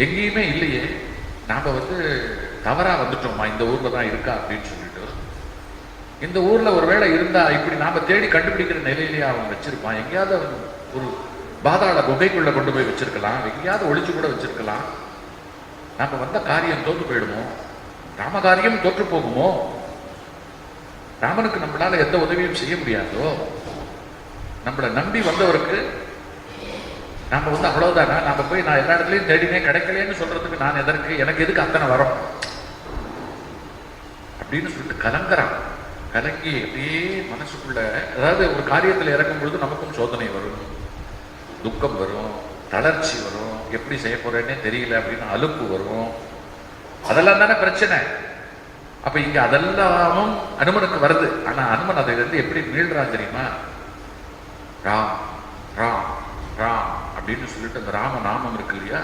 எங்கேயுமே இல்லையே, நாம தவறா வந்துட்டோமா, இந்த ஊர்ல தான் இருக்கா அப்படின்னு சொல்லிட்டு, இந்த ஊர்ல ஒருவேளை இருந்தா இப்படி நாம தேடி கண்டுபிடிக்கிற நிலையிலேயே அவன் வச்சிருப்பான். எங்கேயாவது அவன் ஒரு பாதாள குகைக்குள்ள கொண்டு போய் வச்சிருக்கலாம், எங்கேயாவது ஒளிச்சு கூட வச்சிருக்கலாம். நாம வந்த காரியம் தோற்று போயிடுமோ, ராம காரியம் தோற்று போகுமோ, ராமனுக்கு நம்மளால எந்த உதவியும் செய்ய முடியாதோ, நம்மளை நம்பி வந்தவருக்கு நாம அவ்வளவுதானா, நாம போய் நான் எல்லா இடத்துலையும் தேடினே கிடைக்கலன்னு சொல்றதுக்கு நான் எதற்கு, எனக்கு எதுக்கு அத்தனை வரும் அப்படின்னு சொல்லிட்டு கலங்குறான். கலங்கி அப்படியே மனசுக்குள்ள, அதாவது ஒரு காரியத்தில் இறக்கும் பொழுது நமக்கும் சோதனை வரும், துக்கம் வரும், தளர்ச்சி வரும், எப்படி செய்ய போறேன்னே தெரியல அப்படின்னு அலுப்பு வரும். அதெல்லாம் தானே பிரச்சனை. அப்ப இங்க அதெல்லாமும் அனுமனுக்கு வருது. ஆனா அனுமன் அதை எப்படி மீள்றான் தெரியுமா? ராம் ராம் ராம் அப்படின்னு சொல்லிட்டு அந்த ராம நாமம் இருக்கு இல்லையா,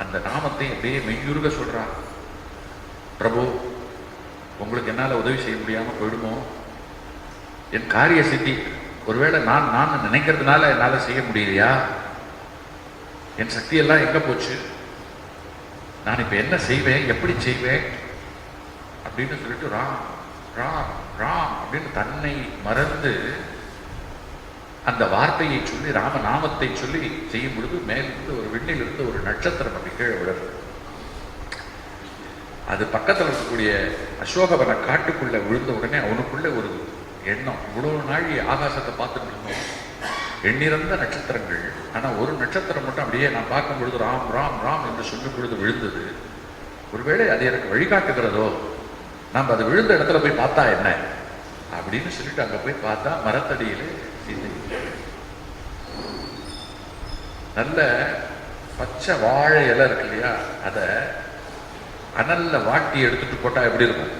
அந்த நாமத்தை அப்படியே மெய்யுருக சொல்றான். பிரபு, உங்களுக்கு என்னால உதவி செய்ய முடியாம போயிடுமோ, என் காரிய சித்தி, ஒருவேளை நான் நினைக்கிறதுனால என்னால செய்ய முடியலையா, என் சக்தி எல்லாம் எங்க போச்சு, நான் இப்ப என்ன செய்வேன், எப்படி செய்வேன் அப்படின்னு சொல்லிட்டு ராம் ராம் ராம் அப்படின்னு தன்னை மறந்து அந்த வார்த்தையை சொல்லி, ராம நாமத்தை சொல்லி செய்யும் பொழுது மேலிருந்து ஒரு விண்ணிலிருந்து ஒரு நட்சத்திரம் அப்படி கீழே விழுது. அது பக்கத்தில் இருக்கக்கூடிய அசோகவன காட்டுக்குள்ள விழுந்த உடனே அவனுக்குள்ள ஒரு எண்ணம், இவ்வளவு நாள் ஆகாசத்தை பார்த்துட்டு இருந்தோம், எண்ணிறந்த நட்சத்திரங்கள், ஆனா ஒரு நட்சத்திரம் மட்டும் அப்படியே நான் பார்க்கும் பொழுது ராம் ராம் ராம் என்று சொல்லும் பொழுது விழுந்தது. ஒருவேளை அது எனக்கு வழிகாட்டுகிறதோ, நாம் அது விழுந்த இடத்துல போய் பார்த்தா என்ன அப்படின்னு சொல்லிட்டு அங்க போய் பார்த்தா மரத்தடியில சீதை, நல்ல பச்சை வாழை இலை இருக்கு இல்லையா, அத அனல்ல வாட்டி எடுத்துட்டு போட்டா எப்படி இருக்கும்,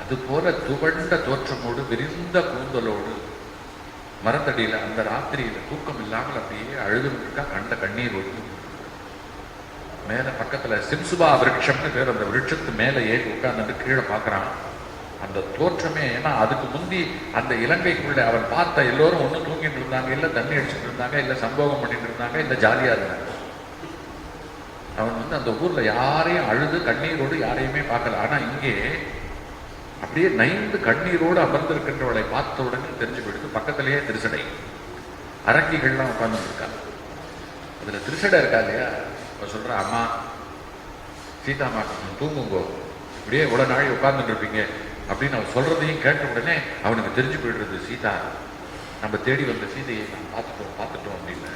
அது போல துவண்ட தோற்றமோடு விரிந்த கூந்தலோடு மரத்தடியில அந்த ராத்திரியில தூக்கம் இல்லாமல் அப்படியே அழுதுன்னு இருக்கா. கண்ட கண்ணீர் ஒழுங்கு. மேல பக்கத்துல சிம்சுபா விருட்சம்னு பேர், அந்த விருட்சத்து மேல ஏறி உட்கார்ந்து கீழே பார்க்கறான். அந்த தோற்றமே, ஏன்னா அதுக்கு முந்தி அந்த இலங்கைக்குள்ள அவன் பார்த்த எல்லோரும் ஒன்னும் தூங்கிட்டு இருந்தாங்க, இல்ல தண்ணி அடிச்சுட்டு இருந்தாங்க, இல்ல சம்போகம் பண்ணிட்டு இருந்தாங்க, இல்ல ஜாலியா இருந்தாங்க. அவன் அந்த ஊர்ல யாரையும் அழுது கண்ணீரோடு யாரையுமே பார்க்கல. ஆனா இங்கே அப்படியே நைந்து கண்ணீரோடு அமர்ந்திருக்கின்றவளை பார்த்த உடனே தெரிஞ்சு போயிடுது. பக்கத்திலேயே திருசடை, அரக்கிகள்லாம் உட்கார்ந்து இருக்காங்க. அதுல திருசடை இருக்கா இல்லையா, சொல்ற, அம்மா சீதாமா தூங்குங்கோ, இப்படியே இவ்வளவு நாள் உட்கார்ந்துட்டு இருப்பீங்க அப்படின்னு அவன் சொல்றதையும் கேட்ட உடனே அவனுக்கு தெரிஞ்சு போயிடுறது, சீதா நம்ம தேடி வந்த சீதையை நான் பார்த்துட்டோம் அப்படின்னு.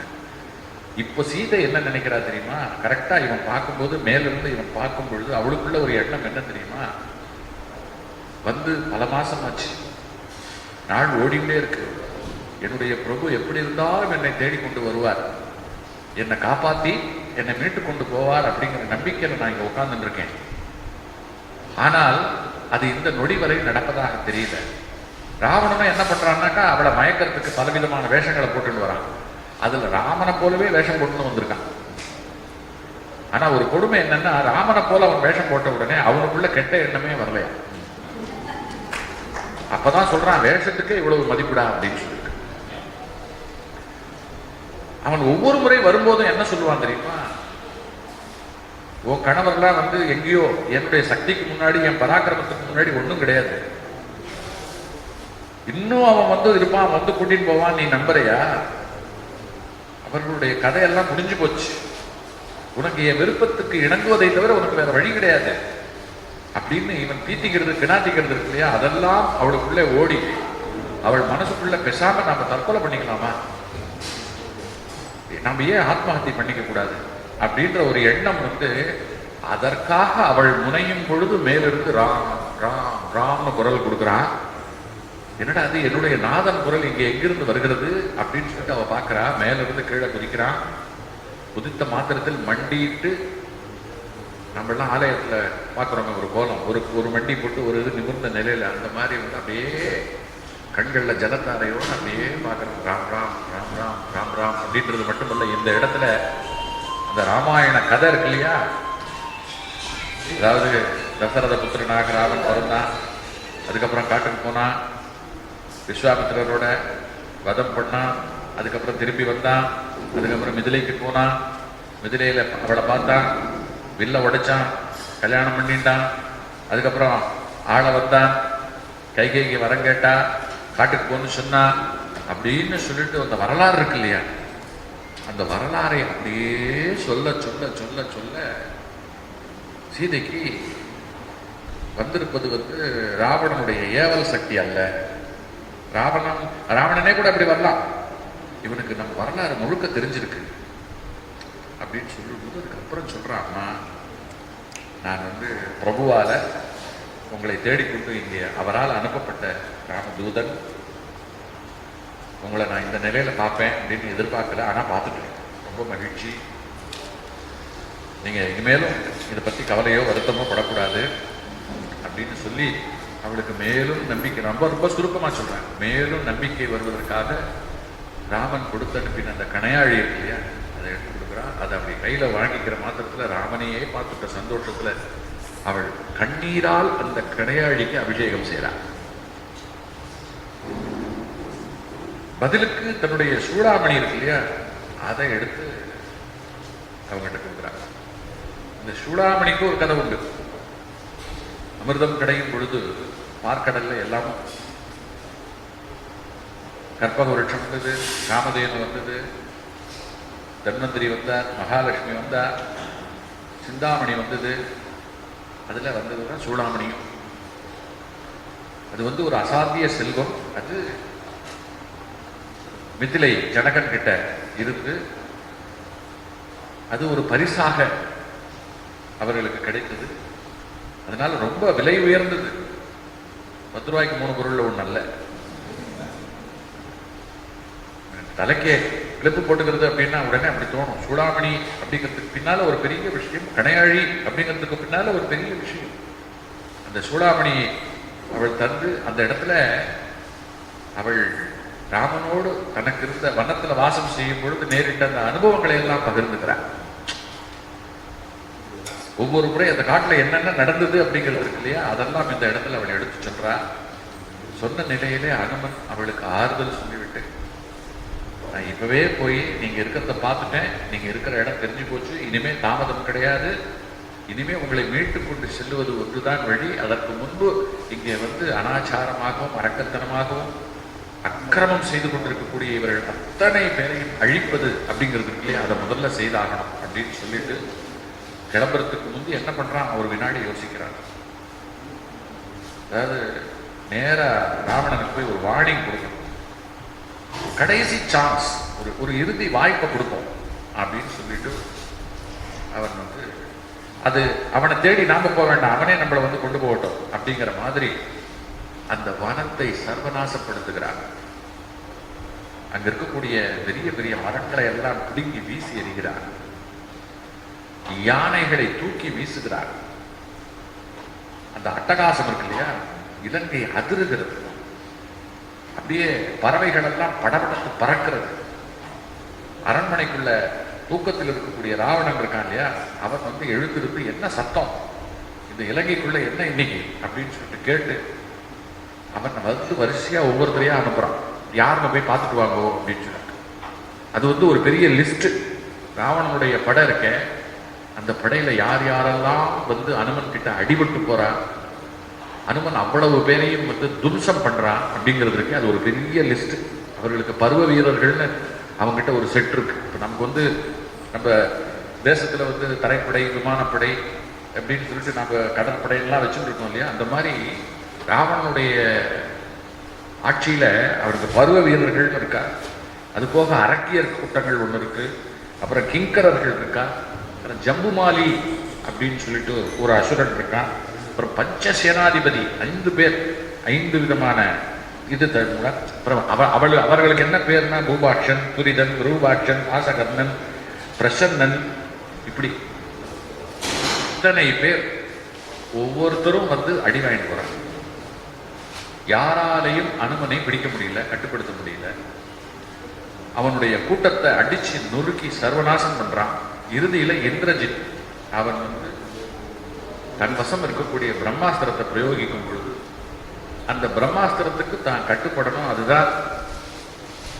இப்போ சீதை என்ன நினைக்கிறா தெரியுமா, கரெக்டா இவன் பார்க்கும்போது மேலிருந்து இவன் பார்க்கும் பொழுது அவளுக்குள்ள ஒரு எண்ணம் என்ன தெரியுமா, பல மாசம் ஆச்சு, நாள் ஓடிக்கிட்டே இருக்கு, என்னுடைய பிரபு எப்படி இருந்தாலும் என்னை தேடிக்கொண்டு வருவார், என்னை காப்பாத்தி என்னை மீட்டு கொண்டு போவார் அப்படிங்கிற நம்பிக்கையில நான் இங்க உட்கார்ந்துட்டு இருக்கேன். ஆனால் அது இந்த நொடி வரை நடப்பதாக தெரியல. ராவணனும் என்ன பண்றான்னாக்கா அவளை மயக்கிறதுக்கு பலவிதமான வேஷங்களை போட்டுட்டு வரான். அதுல ராமனை போலவே வேஷம் போட்டுன்னு வந்திருக்கான். ஆனா ஒரு கொடுமை என்னன்னா, ராமனை போல அவன் வேஷம் போட்ட உடனே அவனுக்குள்ள கெட்ட எண்ணமே வரலையா. அப்பதான் சொல்றான், வேஷத்துக்கு இவ்வளவு மதிப்பிடா அப்படின்னு சொல்லிட்டு. அவன் ஒவ்வொரு முறை வரும்போதும் என்ன சொல்லுவான் தெரியுமா, உன் கணவர்லாம் வந்து எங்கேயோ, என்னுடைய சக்திக்கு முன்னாடி, என் பராக்கிரமத்துக்கு முன்னாடி ஒன்றும் கிடையாது. இன்னும் அவன் வந்து இருப்பான், வந்து கூட்டின்னு போவான், நீ நம்புறையா? அவர்களுடைய கதையெல்லாம் முடிஞ்சு போச்சு. உனக்கு என் விருப்பத்துக்கு இணங்குவதை தவிர உனக்கு வேற வழி கிடையாது அப்படின்னு இவன் தீட்டிக்கிறது, கிணாத்திக்கிறது இருக்கு இல்லையா, அதெல்லாம் அவளுக்குள்ளே ஓடி அவள் மனசுக்குள்ள பேசாம நாம தற்கொலை பண்ணிக்கலாமா, நம்ம ஏன் ஆத்மஹத்தியை பண்ணிக்க கூடாது அப்படின்ற ஒரு எண்ணம் வந்து, அதற்காக அவள் முனையும் பொழுது மேலிருந்து ராம் ராம் ராம்னு குரல் கொடுக்குறான். என்னடா அது, என்னுடைய நாதன் குரல் இங்க எங்கிருந்து வருகிறது அப்படின்னு சொல்லிட்டு அவ பாக்குறா. மேலிருந்து கீழே குதிக்கிறான். குதித்த மாத்திரத்தில் மண்டிட்டு, நம்ம எல்லாம் ஆலயத்துல பாக்குறோங்க ஒரு கோலம், ஒரு மண்டி போட்டு ஒரு இது நிமிர்ந்த நிலையில, அந்த மாதிரி வந்து அப்படியே கண்கள்ல ஜலத்தாரையோடு அப்படியே பாக்குறோம். ராம் ராம் ராம் ராம் ராம் ராம் அப்படின்றது மட்டுமல்ல, இந்த இடத்துல அந்த ராமாயண கதை இருக்கு இல்லையா, அதாவது தசரத புத்திரனாக ராமன் பிறந்தான், அதுக்கப்புறம் காட்டுக்கு போனான், விஸ்வாமித்திரரோட வதம் பண்ணான், அதுக்கப்புறம் திரும்பி வந்தான், அதுக்கப்புறம் மிதிலைக்கு போனான், மிதிலையில அவளை பார்த்தான், வில்ல உடைச்சான், கல்யாணம் பண்ணிட்டான், அதுக்கப்புறம் ஆளை வந்தான், கைகைக்கு வரம் கேட்டா, காட்டுக்கு போன்னு சொன்னா அப்படின்னு சொல்லிட்டு அந்த வரலாறு இருக்கு இல்லையா, அந்த வரலாறை அப்படியே சொல்ல சொல்ல சொல்ல சொல்ல சீதைக்கு வந்திருப்பது வந்து ராவணனுடைய ஏவல் சக்தி அல்ல. ராவணனே கூட அப்படி வரலாம், இவனுக்கு நம்ம வரலாறு முழுக்க தெரிஞ்சிருக்கு அப்படின்னு சொல்லும்போது அதுக்கப்புறம் சொல்றான், அம்மா நான் வந்து பிரபுவால உங்களை தேடிக்கொண்டு இங்கே அவரால் அனுப்பப்பட்ட ராமதூதன், உங்களை நான் இந்த நிலையில பார்ப்பேன் அப்படின்னு எதிர்பார்க்கல, ஆனா பார்த்துட்டேன், ரொம்ப மகிழ்ச்சி. நீங்க இனிமேலும் இதை பத்தி கவலையோ வருத்தமோ படக்கூடாது அப்படின்னு சொல்லி அவளுக்கு மேலும் நம்பிக்கை, ரொம்ப ரொம்ப சுருக்கமா சொல்றேன், மேலும் நம்பிக்கை வருவதற்காக ராமன் கொடுத்து அனுப்பின அந்த கணையாழி இருக்கு இல்லையா, அதை எடுத்து கொடுக்குறான். அதை அப்படி கையில வாங்கிக்கிற மாத்திரத்துல ராமனையே பார்த்துட்ட சந்தோஷத்துல அவள் கண்ணீரால் அந்த கணையாழிக்கு அபிஷேகம் செய்கிறாள். பதிலுக்கு தன்னுடைய சூடாமணி இருக்கு இல்லையா, அதை எடுத்து அவங்ககிட்ட கொடுக்குறாங்க. இந்த சூடாமணிக்கு ஒரு கதை உண்டு. அமிர்தம் கிடையும் பொழுது பார்க்கடல்ல எல்லாம் கற்பக விருட்சம் வந்தது, காமதேனு வந்தது, தன்வந்திரி வந்தார், மகாலட்சுமி வந்தார், சிந்தாமணி வந்தது, அதுல வந்ததுதான் சூடாமணியும். அது வந்து ஒரு அசாத்திய செல்வம். அது மிதிலை ஜனகன் கிட்ட இருந்து அது ஒரு பரிசாக அவர்களுக்கு கிடைத்தது. அதனால ரொம்ப விலை உயர்ந்தது. 10 ரூபாய்க்கு 3 பொருள்ல ஒண்ணு அல்ல. தலைக்கே கிளிப்பு போட்டுக்கிறது அப்படின்னா உடனே அப்படி தோணும். சூடாமணி அப்படிங்கிறதுக்கு பின்னால ஒரு பெரிய விஷயம், கணையாழி அப்படிங்கிறதுக்கு பின்னால ஒரு பெரிய விஷயம். அந்த சூடாமணி அவள் தந்து அந்த இடத்துல அவள் ராமனோடு தனக்கு இருந்த வனத்துல வாசம் செய்யும் பொழுது நேரிட்ட அந்த அனுபவங்களை எல்லாம் பகிர்ந்துக்கிறார். ஒவ்வொரு முறை அந்த காட்டுல என்னென்ன நடந்தது அப்படிங்கிறது இருக்கு இல்லையா, அதெல்லாம் இந்த இடத்துல அவள் எடுத்து சொல்றா. சொன்ன நிலையிலே அனுமன் அவளுக்கு ஆறுதல் சொல்லிவிட்டு, நான் இப்பவே போய் நீங்க இருக்கிறத பார்த்துட்டேன், நீங்க இருக்கிற இடம் தெரிஞ்சு போச்சு, இனிமே தாமதம் கிடையாது, இனிமே உங்களை மீட்டு கொண்டு செல்லுவது ஒன்றுதான் வழி. அதற்கு முன்பு இங்கே வந்து அனாச்சாரமாகவும் அரக்கத்தனமாகவும் அக்கிரமம் செய்து கொண்டிருக்கக்கூடிய இவர்கள் அத்தனை பேரையும் அழிப்பது அப்படிங்கிறது இல்லையா, அதை முதல்ல செய்தாகணும் அப்படின்னு சொல்லிட்டு கிளம்புறதுக்கு முந்தி என்ன பண்றான், ஒரு வினாடி யோசிக்கிறான். அதாவது நேரா ராவணனுக்கு போய் ஒரு வார்னிங் கொடுக்கணும், கடைசி சான்ஸ், ஒரு இறுதி வாய்ப்பை கொடுப்போம் அப்படின்னு சொல்லிட்டு அவன் வந்து அது அவனை தேடி நாம போக வேண்டாம், அவனே நம்மளை வந்து கொண்டு போகட்டும் அப்படிங்கிற மாதிரி அந்த வனத்தை சர்வநாசப்படுத்துகிறார். அங்க இருக்கக்கூடிய பெரிய பெரிய மரங்களை எல்லாம் பிடுங்கி வீசி எறிகிறார். யானைகளை தூக்கி வீசுகிறார். அந்த அட்டகாசம் இருக்கு இல்லையா, இலங்கை அதிருகிறது. அப்படியே பறவைகள் எல்லாம் படபடத்து பறக்கிறது. அரண்மனைக்குள்ள தூக்கத்தில் இருக்கக்கூடிய ராவணன் இருக்கான் இல்லையா, அவன் வந்து எழுந்திருந்து என்ன சத்தம், இந்த இலங்கைக்குள்ள என்ன இன்னைக்கு அப்படின்னு சொல்லிட்டு கேட்டு அவன் வந்து வரிசையா ஒவ்வொருத்தரையா அனுப்புறான். யாருன்னு போய் பார்த்துட்டு வாங்கோ அப்படின்னு சொல்லிட்டு. அது வந்து ஒரு பெரிய லிஸ்ட். ராவணனுடைய படை இருக்க, அந்த படையில யார் யாரெல்லாம் வந்து அனுமன் கிட்ட அடிபட்டு போறான், அனுமன் அவ்வளவு பேரையும் வந்து தும்சம் பண்றான் அப்படிங்கிறது இருக்கு. அது ஒரு பெரிய லிஸ்ட். அவர்களுக்கு பருவ வீரர்கள்னு அவங்ககிட்ட ஒரு செட் இருக்கு. இப்போ நமக்கு வந்து நம்ம தேசத்துல வந்து தரைப்படை, விமானப்படை அப்படின்னு சொல்லிட்டு நம்ம கடற்படையெல்லாம் வச்சுட்டு இருக்கோம் இல்லையா, அந்த மாதிரி ராவணனுடைய ஆட்சியில அவருக்கு பருவ வீரர்கள் இருக்கா. அது போக அரக்கியர் கூட்டங்கள் ஒன்று இருக்கு, அப்புறம் கிங்கரர்கள் இருக்கா, அப்புறம் ஜம்புமாலி அப்படின்னு சொல்லிட்டு ஒரு அசுரன் இருக்கான், அப்புறம் பஞ்ச சேனாதிபதி 5 பேர், 5 விதமான இது தருண. அப்புறம் அவர்களுக்கு என்ன பேர்னா பூபாட்சன், துரிதன், ரூபாட்சன், ஆசகர்ணன், பிரசன்னன், இப்படி இத்தனை பேர் ஒவ்வொருத்தரும் வந்து அடி வாங்கிட்டு போறாங்க. யாராலையும் அனுமனை பிடிக்க முடியல, கட்டுப்படுத்த முடியல. அவனுடைய கூட்டத்தை அடிச்சு நொறுக்கி சர்வநாசம் பண்றான். இறுதியில இந்திரஜித் அவன் வந்து தன் வசம் இருக்கக்கூடிய பிரம்மாஸ்திரத்தை பிரயோகிக்கும் பொழுது அந்த பிரம்மாஸ்திரத்துக்கு தான் கட்டுப்படணும், அதுதான்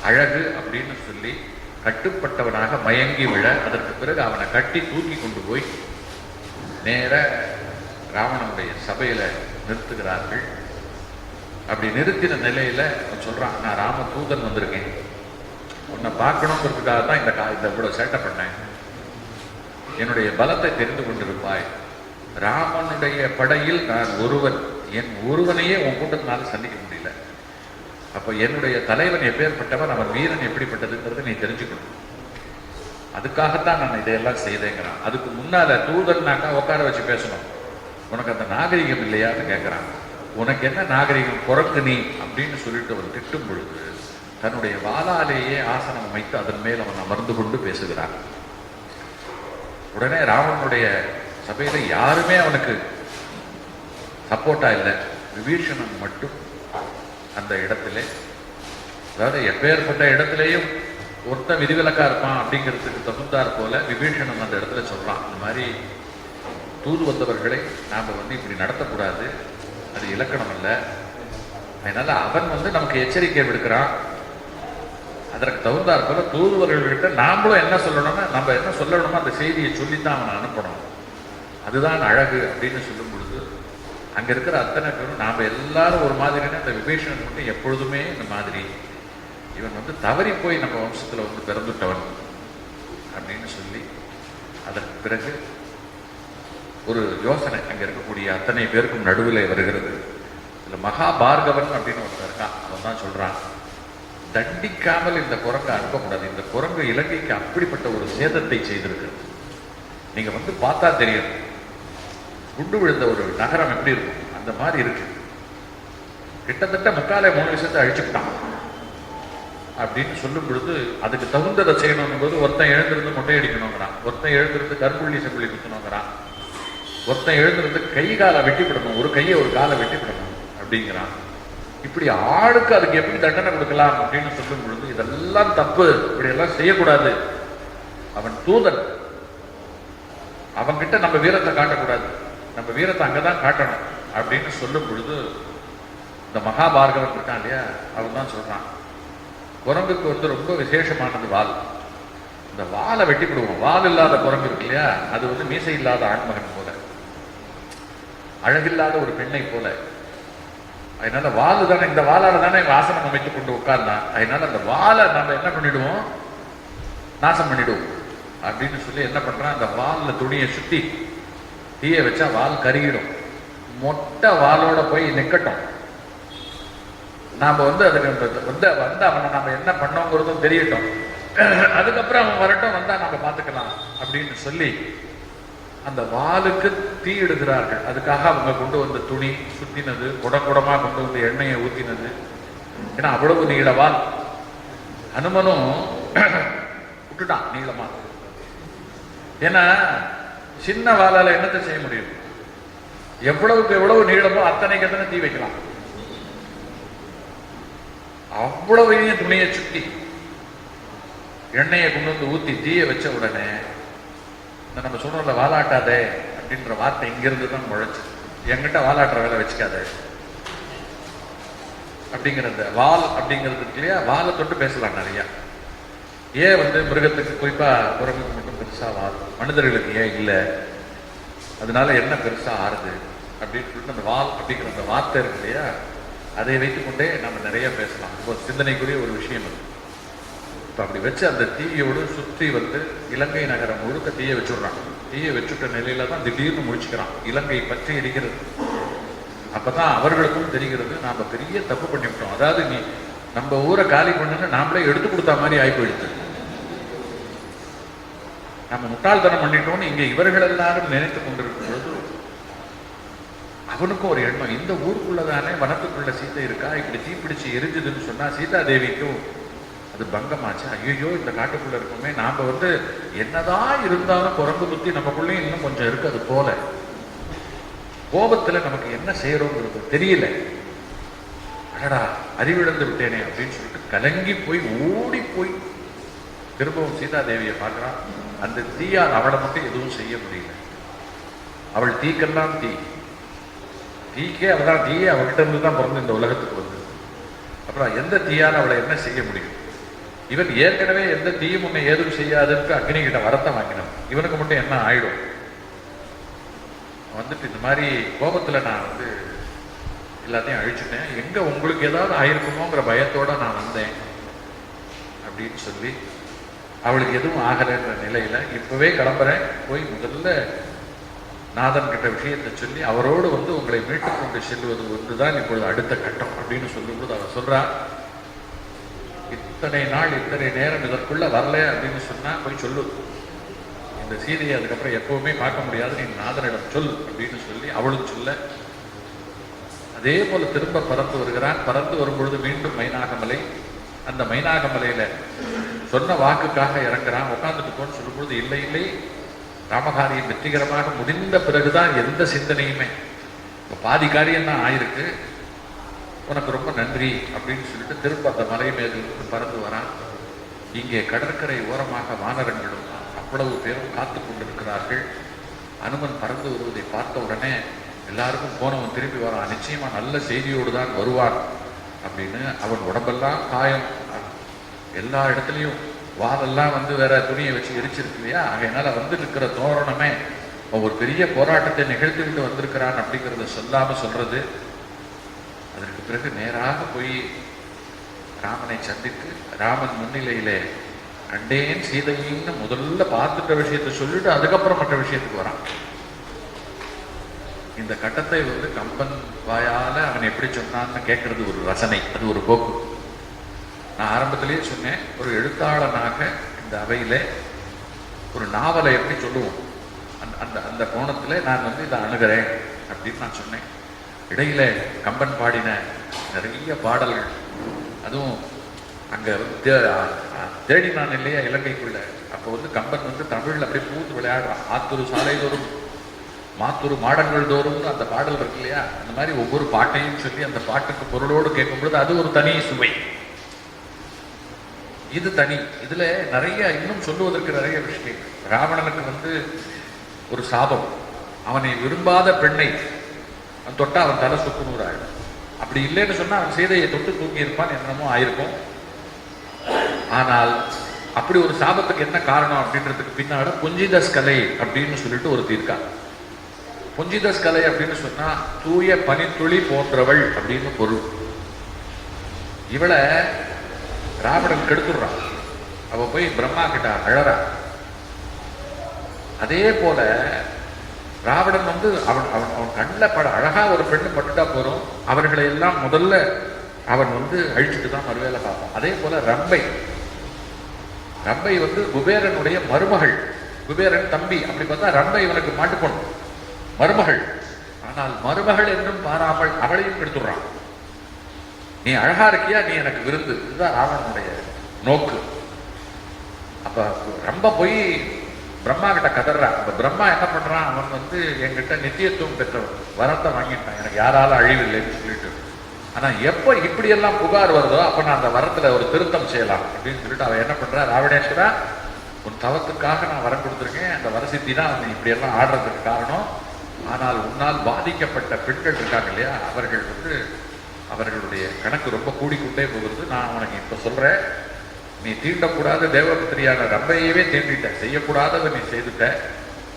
அழகு அப்படின்னு சொல்லி கட்டுப்பட்டவனாக மயங்கி விழ, அதற்கு பிறகு அவனை கட்டி தூக்கி கொண்டு போய் நேர ராவணனுடைய சபையில நிறுத்துகிறார்கள். அப்படி நிறுத்தின நிலையில அவன் சொல்றான், நான் ராம தூதன் வந்திருக்கேன், உன்னை பார்க்கணுங்கிறதுக்காக தான் இந்த இவ்வளவு சேட்டை பண்ணேன், என்னுடைய பலத்தை தெரிந்து கொண்டிருப்பாய். ராமனுடைய படையில் நான் ஒருவன், என் ஒருவனையே உன் கூட்டத்தினால சந்திக்க முடியல. அப்ப என்னுடைய தலைவன் எப்பேற்பட்டவன், அவன் வீரன் எப்படிப்பட்டதுங்கிறது நீ தெரிஞ்சுக்கணும், அதுக்காகத்தான் நான் இதையெல்லாம் செய்தேங்கிறான். அதுக்கு முன்னால தூதன்னாக்கா உட்கார வச்சு பேசணும், உனக்கு அந்த நாகரிகம் இல்லையான்னு கேட்கிறான். உனக்கு என்ன நாகரிகம், குரங்கு நீ அப்படின்னு சொல்லிட்டு அவன் திட்டும் பொழுது தன்னுடைய வாளாலேயே ஆசனம் அமைத்து அதன் மேல் அவன் அமர்ந்து கொண்டு பேசுகிறான். உடனே ராவணனுடைய சபையில யாருமே அவனுக்கு சப்போர்ட்டா இல்லை, விபீஷணன் மட்டும் அந்த இடத்துல, அதாவது எப்பேற்பட்ட இடத்துலையும் ஒருத்தன் விதிவிலக்கா இருப்பான் அப்படிங்கிறதுக்கு தகுந்தார் போல விபீஷணன் அந்த இடத்துல சொல்றான், இந்த மாதிரி தூது வந்தவர்களை நாம வந்து இப்படி நடத்தக்கூடாது, அது இலக்கணம் அல்ல. அதனால அவன் வந்து நமக்கு எச்சரிக்கை விடுக்கிறான், அதற்கு தகுந்தார் போல தூதுவர்கள்கிட்ட நாமளும் என்ன சொல்லணும்னா, நம்ம என்ன சொல்லணுமோ அந்த செய்தியை சொல்லித்தான் அவனை அனுப்பணும், அதுதான் அழகு அப்படின்னு சொல்லும் பொழுது அங்க இருக்கிற அத்தனை பேரும் நாம எல்லாரும் ஒரு மாதிரினா அந்த விபீஷணன் மட்டும் எப்பொழுதுமே இந்த மாதிரி, இவன் வந்து தவறி போய் நம்ம வம்சத்துல வந்து பிறந்துட்டவன் அப்படின்னு சொல்லி அதற்கு பிறகு ஒரு யோசனை அங்க இருக்கக்கூடிய அத்தனை பேருக்கும் நடுவில் வருகிறது. இதுல மகாபார்கவன் அப்படின்னு ஒருத்தர் இருக்கான், அவன் தான் சொல்றான், தண்டிக்காமல் இந்த குரங்கை அனுப்பக்கூடாது, இந்த குரங்கு இலங்கைக்கு அப்படிப்பட்ட ஒரு சேதத்தை செய்திருக்கிறது, நீங்க வந்து பார்த்தா தெரியும், குண்டு விழுந்த ஒரு நகரம் எப்படி இருக்கும் அந்த மாதிரி இருக்கு, கிட்டத்தட்ட 3/4 விஷயத்தை அழிச்சுட்டான் அப்படின்னு சொல்லும் பொழுது அதுக்கு தகுந்ததை செய்யணும் போது ஒருத்தன் எழுந்திருந்து மொட்டை அடிக்கணுங்கிறான், ஒருத்தன் எழுந்திருந்து கருப்புள்ளி செப்புள்ளி குத்தணுங்கிறான், ஒருத்தன் எழுந்திருந்து கை காலை வெட்டிவிடணும், ஒரு கையை ஒரு காலை வெட்டிவிடணும் அப்படிங்கிறான். இப்படி ஆளுக்கு அதுக்கு எப்படி தண்டனை கொடுக்கலாம் அப்படின்னு சொல்லும் பொழுது இதெல்லாம் தப்பு, இப்படி எல்லாம் செய்யக்கூடாது, அவன் தூதன், அவன்கிட்ட நம்ம வீரத்தை காட்டக்கூடாது, நம்ம வீரத்தை அங்கதான் காட்டணும் அப்படின்னு சொல்லும் பொழுது இந்த மகாபார்கவன் இருக்கான் இல்லையா, அவன் தான் சொல்றான், குரங்குக்கு வந்து ரொம்ப விசேஷமானது வால், இந்த வாலை வெட்டி விடுவோம், வால் இல்லாத குரங்கு இருக்கு இல்லையா, அது வந்து மீசை இல்லாத ஆண்மகன் போல, அழகில்லாத ஒரு பெண்ணை போல, அதனால வாலு தானே, இந்த வாளால தானே ஆசனம் அமைத்துக் கொண்டு உட்கார்ந்தான், அதனால அந்த வாலை நம்ம என்ன பண்ணிடுவோம், நாசம் பண்ணிடுவோம் அப்படின்னு சொல்லி என்ன பண்றான், அந்த வால்ல துணியை சுத்தி தீய வச்சா வால் கருகிடும், மொட்டை வாலோட போய் நிக்கட்டும், நாம வந்து அதுக்கு வந்து அவனை நம்ம என்ன பண்ணோங்கிறதும் தெரியட்டும், அதுக்கப்புறம் அவன் வரட்டும், வந்தா நம்ம பார்த்துக்கலாம் அப்படின்னு சொல்லி அந்த வாளுக்கு தீ இடுகிறார்கள். அதுக்காக அவங்க கொண்டு வந்த துணி சுத்தினது, குடமா கொண்டு வந்து எண்ணெயை ஊத்தினது, ஏன்னா அவ்வளவு நீள வால். ஹனுமனும் விட்டுட்டான் நீளமா, ஏன்னா சின்ன வாளால என்னத்தை செய்ய முடியும், எவ்வளவுக்கு எவ்வளவு நீளமோ அத்தனைக்கு எத்தனை தீ வைக்கலாம். அவ்வளவையும் துணியை சுத்தி எண்ணெயை கொண்டு வந்து ஊத்தி தீய வச்ச உடனே நம்ம சொல்றோம்ல வாலாட்டாதே அப்படின்ற வார்த்தை இங்கிருந்து தான் முளைச்சு. என்கிட்ட வாலாட்டுற வேலை வச்சுக்காத அப்படிங்கிற அந்த வால் அப்படிங்கிறது இருக்கு இல்லையா, வாலை தொட்டு பேசலாம் நிறைய. ஏன் மிருகத்துக்கு குறிப்பா குரங்குக்கு மட்டும் பெருசா வால், மனிதர்களுக்கு ஏன் இல்லை, அதனால என்ன பெருசா ஆறுது அப்படின்னு சொல்லிட்டு அந்த வால் அப்படிங்கிற அந்த வார்த்தை இருக்கு இல்லையா, அதை வைத்துக்கொண்டே நம்ம நிறைய பேசலாம். இப்போ சிந்தனைக்குரிய ஒரு விஷயம் அது. இப்போ அப்படி வச்சு அந்த தீயோடு சுற்றி இலங்கை நகரம் முழுக்க தீயை வச்சுடுறான். தீயை வச்சுட்ட நிலையில தான் திடீர்னு முடிச்சுக்கிறான். இலங்கை பற்றி எரிகிறது. அப்பதான் அவர்களுக்கும் தெரிகிறது நாம பெரிய தப்பு பண்ணிவிட்டோம். அதாவது நீ நம்ம ஊரை காலி பண்ணுன்னு நாமளே எடுத்து கொடுத்த மாதிரி ஆகி போயிடுது. நம்ம முட்டாள்தனம் பண்ணிட்டோம்னு இங்க இவர்கள் எல்லாரும் நினைத்து கொண்டிருக்கும் பொழுது அவனுக்கும் ஒரு எண்ணம், இந்த ஊருக்குள்ளதானே வனத்துக்குள்ள சீதை இருக்கா, இப்படி தீப்பிடிச்சு எரிஞ்சுதுன்னு சொன்னா சீதா தேவிக்கும் அது பங்கமாச்சு. ஐயோ இந்த காட்டுக்குள்ள இருக்குமே, நாம என்னதான் இருந்தாலும் குரங்கு புத்தி நமக்குள்ளேயும் இன்னும் கொஞ்சம் இருக்கு. அது போல கோபத்துல நமக்கு என்ன செய்யறோங்கிறது தெரியல. அடடா அறிவிழந்து விட்டேனே அப்படின்னு சொல்லிட்டு கலங்கி போய் ஓடி போய் திரும்பவும் சீதா தேவியை பார்க்கிறான். அந்த தீயால் அவளை மட்டும் எதுவும் செய்ய முடியல. அவள் தீக்கெல்லாம் தீக்கே அவதான் தீயே அவகிட்ட இருந்து தான் பிறந்து இந்த உலகத்துக்கு வந்து. அப்புறம் எந்த தீயால் அவளை என்ன செய்ய முடியும்? இவன் ஏற்கனவே எந்த தீயும் உன்னை ஏதும் செய்யாதுக்கு அக்னி கிட்ட வரத்தை வாங்கினான். இவனுக்கு மட்டும் என்ன ஆயிடும்? இந்த மாதிரி கோபத்துல நான் எல்லாத்தையும் அழிச்சுட்டேன், எங்க உங்களுக்கு ஏதாவது ஆயிருக்குமோங்கிற பயத்தோட நான் வந்தேன் அப்படின்னு சொல்லி அவளுக்கு எதுவும் ஆகலைன்ற நிலையில இப்பவே கிளம்புறேன், போய் முதல்ல நாதன் கிட்ட விஷயத்தை சொல்லி அவரோடு உங்களை மீட்டுக் கொண்டு செல்வது ஒன்றுதான் இப்பொழுது அடுத்த கட்டம் அப்படின்னு சொல்லும்போது அவர் சொல்றா, இத்தனை நாள் இத்தனை நேரம் இதற்குள்ள வரல அப்படின்னு சொன்னா போய் சொல்லு, இந்த சீதையை அதுக்கப்புறம் எப்பவுமே பார்க்க முடியாது, நீ நாதனிடம் சொல் அப்படின்னு சொல்லி அவளும் சொல்ல, அதே போல திரும்ப பறந்து வருகிறான். பறந்து வரும்பொழுது மீண்டும் மைனாகமலை, அந்த மைனாகமலையில சொன்ன வாக்குக்காக இறங்குறான். உட்கார்ந்துட்டு போன்னு சொல்லும்பொழுது இல்லை இல்லை, ராமகாரியம் வெற்றிகரமாக முடிந்த பிறகுதான் எந்த சிந்தனையுமே, இப்போ பாதி காரியம் தான் ஆயிருக்கு, உனக்கு ரொம்ப நன்றி அப்படின்னு சொல்லிட்டு திரும்ப அந்த மலை மேலிருந்து பறந்து வரான். இங்கே கடற்கரை ஓரமாக வானரங்களும் அவ்வளவு பேரும் காத்து கொண்டிருக்கிறார்கள். அனுமன் பறந்து வருவதை பார்த்த உடனே எல்லாருக்கும் போனவன் திரும்பி வரான், நிச்சயமா நல்ல செய்தியோடு தான் வருவான் அப்படின்னு. அவன் உடம்பெல்லாம் காயம், எல்லா இடத்துலையும் வாலெல்லாம் வேற துணியை வச்சு எரிச்சிருக்கு இல்லையா, அதனால இருக்கிற தோரணமே ஒரு பெரிய போராட்டத்தை நிகழ்த்திவிட்டு வந்திருக்கிறான் அப்படிங்கிறத சொல்லாம சொல்றது. அதற்கு பிறகு நேராக போய் ராமனை சந்தித்து ராமன் முன்னிலையிலே கண்டேன் சீதையின்னு முதல்ல பார்த்துட்ட விஷயத்தை சொல்லிட்டு அதுக்கப்புறம் மற்ற விஷயத்துக்கு வரான். இந்த கட்டத்தை கம்பன் வாயால அவன் எப்படி சொன்னான்னு கேட்கறது ஒரு ரசனை, அது ஒரு போக்கு. நான் ஆரம்பத்திலேயே சொன்னேன், ஒரு எழுத்தாளனாக இந்த அவையில ஒரு நாவலை எப்படி சொல்லுவோம் அந்த அந்த கோணத்துல நான் இதை அணுகிறேன் அப்படின்னு நான் சொன்னேன். இடையில கம்பன் பாடின நிறைய பாடல்கள், அதுவும் அங்க தேடினான் இல்லையா இலங்கைக்குள்ள, அப்போ கம்பன் தமிழ்ல அப்படியே பூத்து விளையாடுறான். ஆத்தூர் சாலை தோறும் மாத்தூர் மாடங்கள் தோறும் அந்த பாடல் இருக்கு இல்லையா, அந்த மாதிரி ஒவ்வொரு பாட்டையும் சொல்லி அந்த பாட்டுக்கு பொருளோடு கேட்கும் பொழுது அது ஒரு தனி சுவை, இது தனி. இதுல நிறைய இன்னும் சொல்லுவதற்கு நிறைய விஷயம். ராவணனுக்கு ஒரு சாபம், அவனை விரும்பாத பெண்ணை தொட்டா அவன் தலை சுக்குநூறு ஆயிடும். அப்படி இல்லைன்னு சொன்னா அவன் சீதையை தொட்டு தூக்கி இருப்பான், என்னமோ ஆயிருக்கும். ஆனால் அப்படி ஒரு சாபத்துக்கு என்ன காரணம் அப்படின்றதுக்கு பின்னாடி புஞ்சிதஸ் கலை அப்படின்னு சொல்லிட்டு ஒரு தீர்க்கா. புஞ்சிதஸ் கலை அப்படின்னு சொன்னா தூய பனித்துளி போன்றவள் அப்படின்னு பொருள். இவளை ராவணன் கெடுத்துடுறான். அவ போய் பிரம்மா கிட்ட அழறா. அதே போல ராவணன் அவன் அவன் அவன் கண்ணில் பட அழகா ஒரு பெண்ணு பட்டுட்டா போறோம், அவர்களை எல்லாம் முதல்ல அவன் அழிச்சுட்டு தான் மறுவேலை பார்ப்பான். அதே போல ரம்பை குபேரனுடைய மருமகள், குபேரன் தம்பி, அப்படி பார்த்தா ரம்பை இவனுக்கு மாட்டுப்போனும் மருமகள். ஆனால் மருமகள் என்றும் பாராமல் அவளையும் கெடுத்துடுறான். நீ அழகா இருக்கியா, நீ எனக்கு விருந்து, இதுதான் ராவணனுடைய நோக்கு. அப்ப ரொம்ப போய் பிரம்மா கிட்ட கதறான். அப்ப பிரம்மா என்ன பண்றான், அவன் என்கிட்ட நித்தியத்துவம் பெற்றவன், வரத்தை வாங்கிட்டான், எனக்கு யாராலும் அழிவில்லைன்னு சொல்லிட்டு ஆனா எப்ப இப்படி எல்லாம் புகார் வருதோ அப்ப நான் அந்த வரத்துல ஒரு திருத்தம் செய்யலாம் அப்படின்னு சொல்லிட்டு அவன் என்ன பண்றா, ராவணேஸ்வரா உன் தவத்துக்காக நான் வரம் கொடுத்துருக்கேன், அந்த வரசித்தி தான் அவன் இப்படி எல்லாம் ஆடுறதுக்கு காரணம். ஆனால் உன்னால் பாதிக்கப்பட்ட பெண்கள் இருக்காங்க இல்லையா, அவர்கள் அவர்களுடைய கணக்கு ரொம்ப கூடிக்கொண்டே போகிறது. நான் உனக்கு இப்ப சொல்றேன், நீ தீண்டக்கூடாத தேவபுத்திரியான ரம்பையவே தீண்டிட்ட, செய்யக்கூடாததை நீ செய்துட்ட.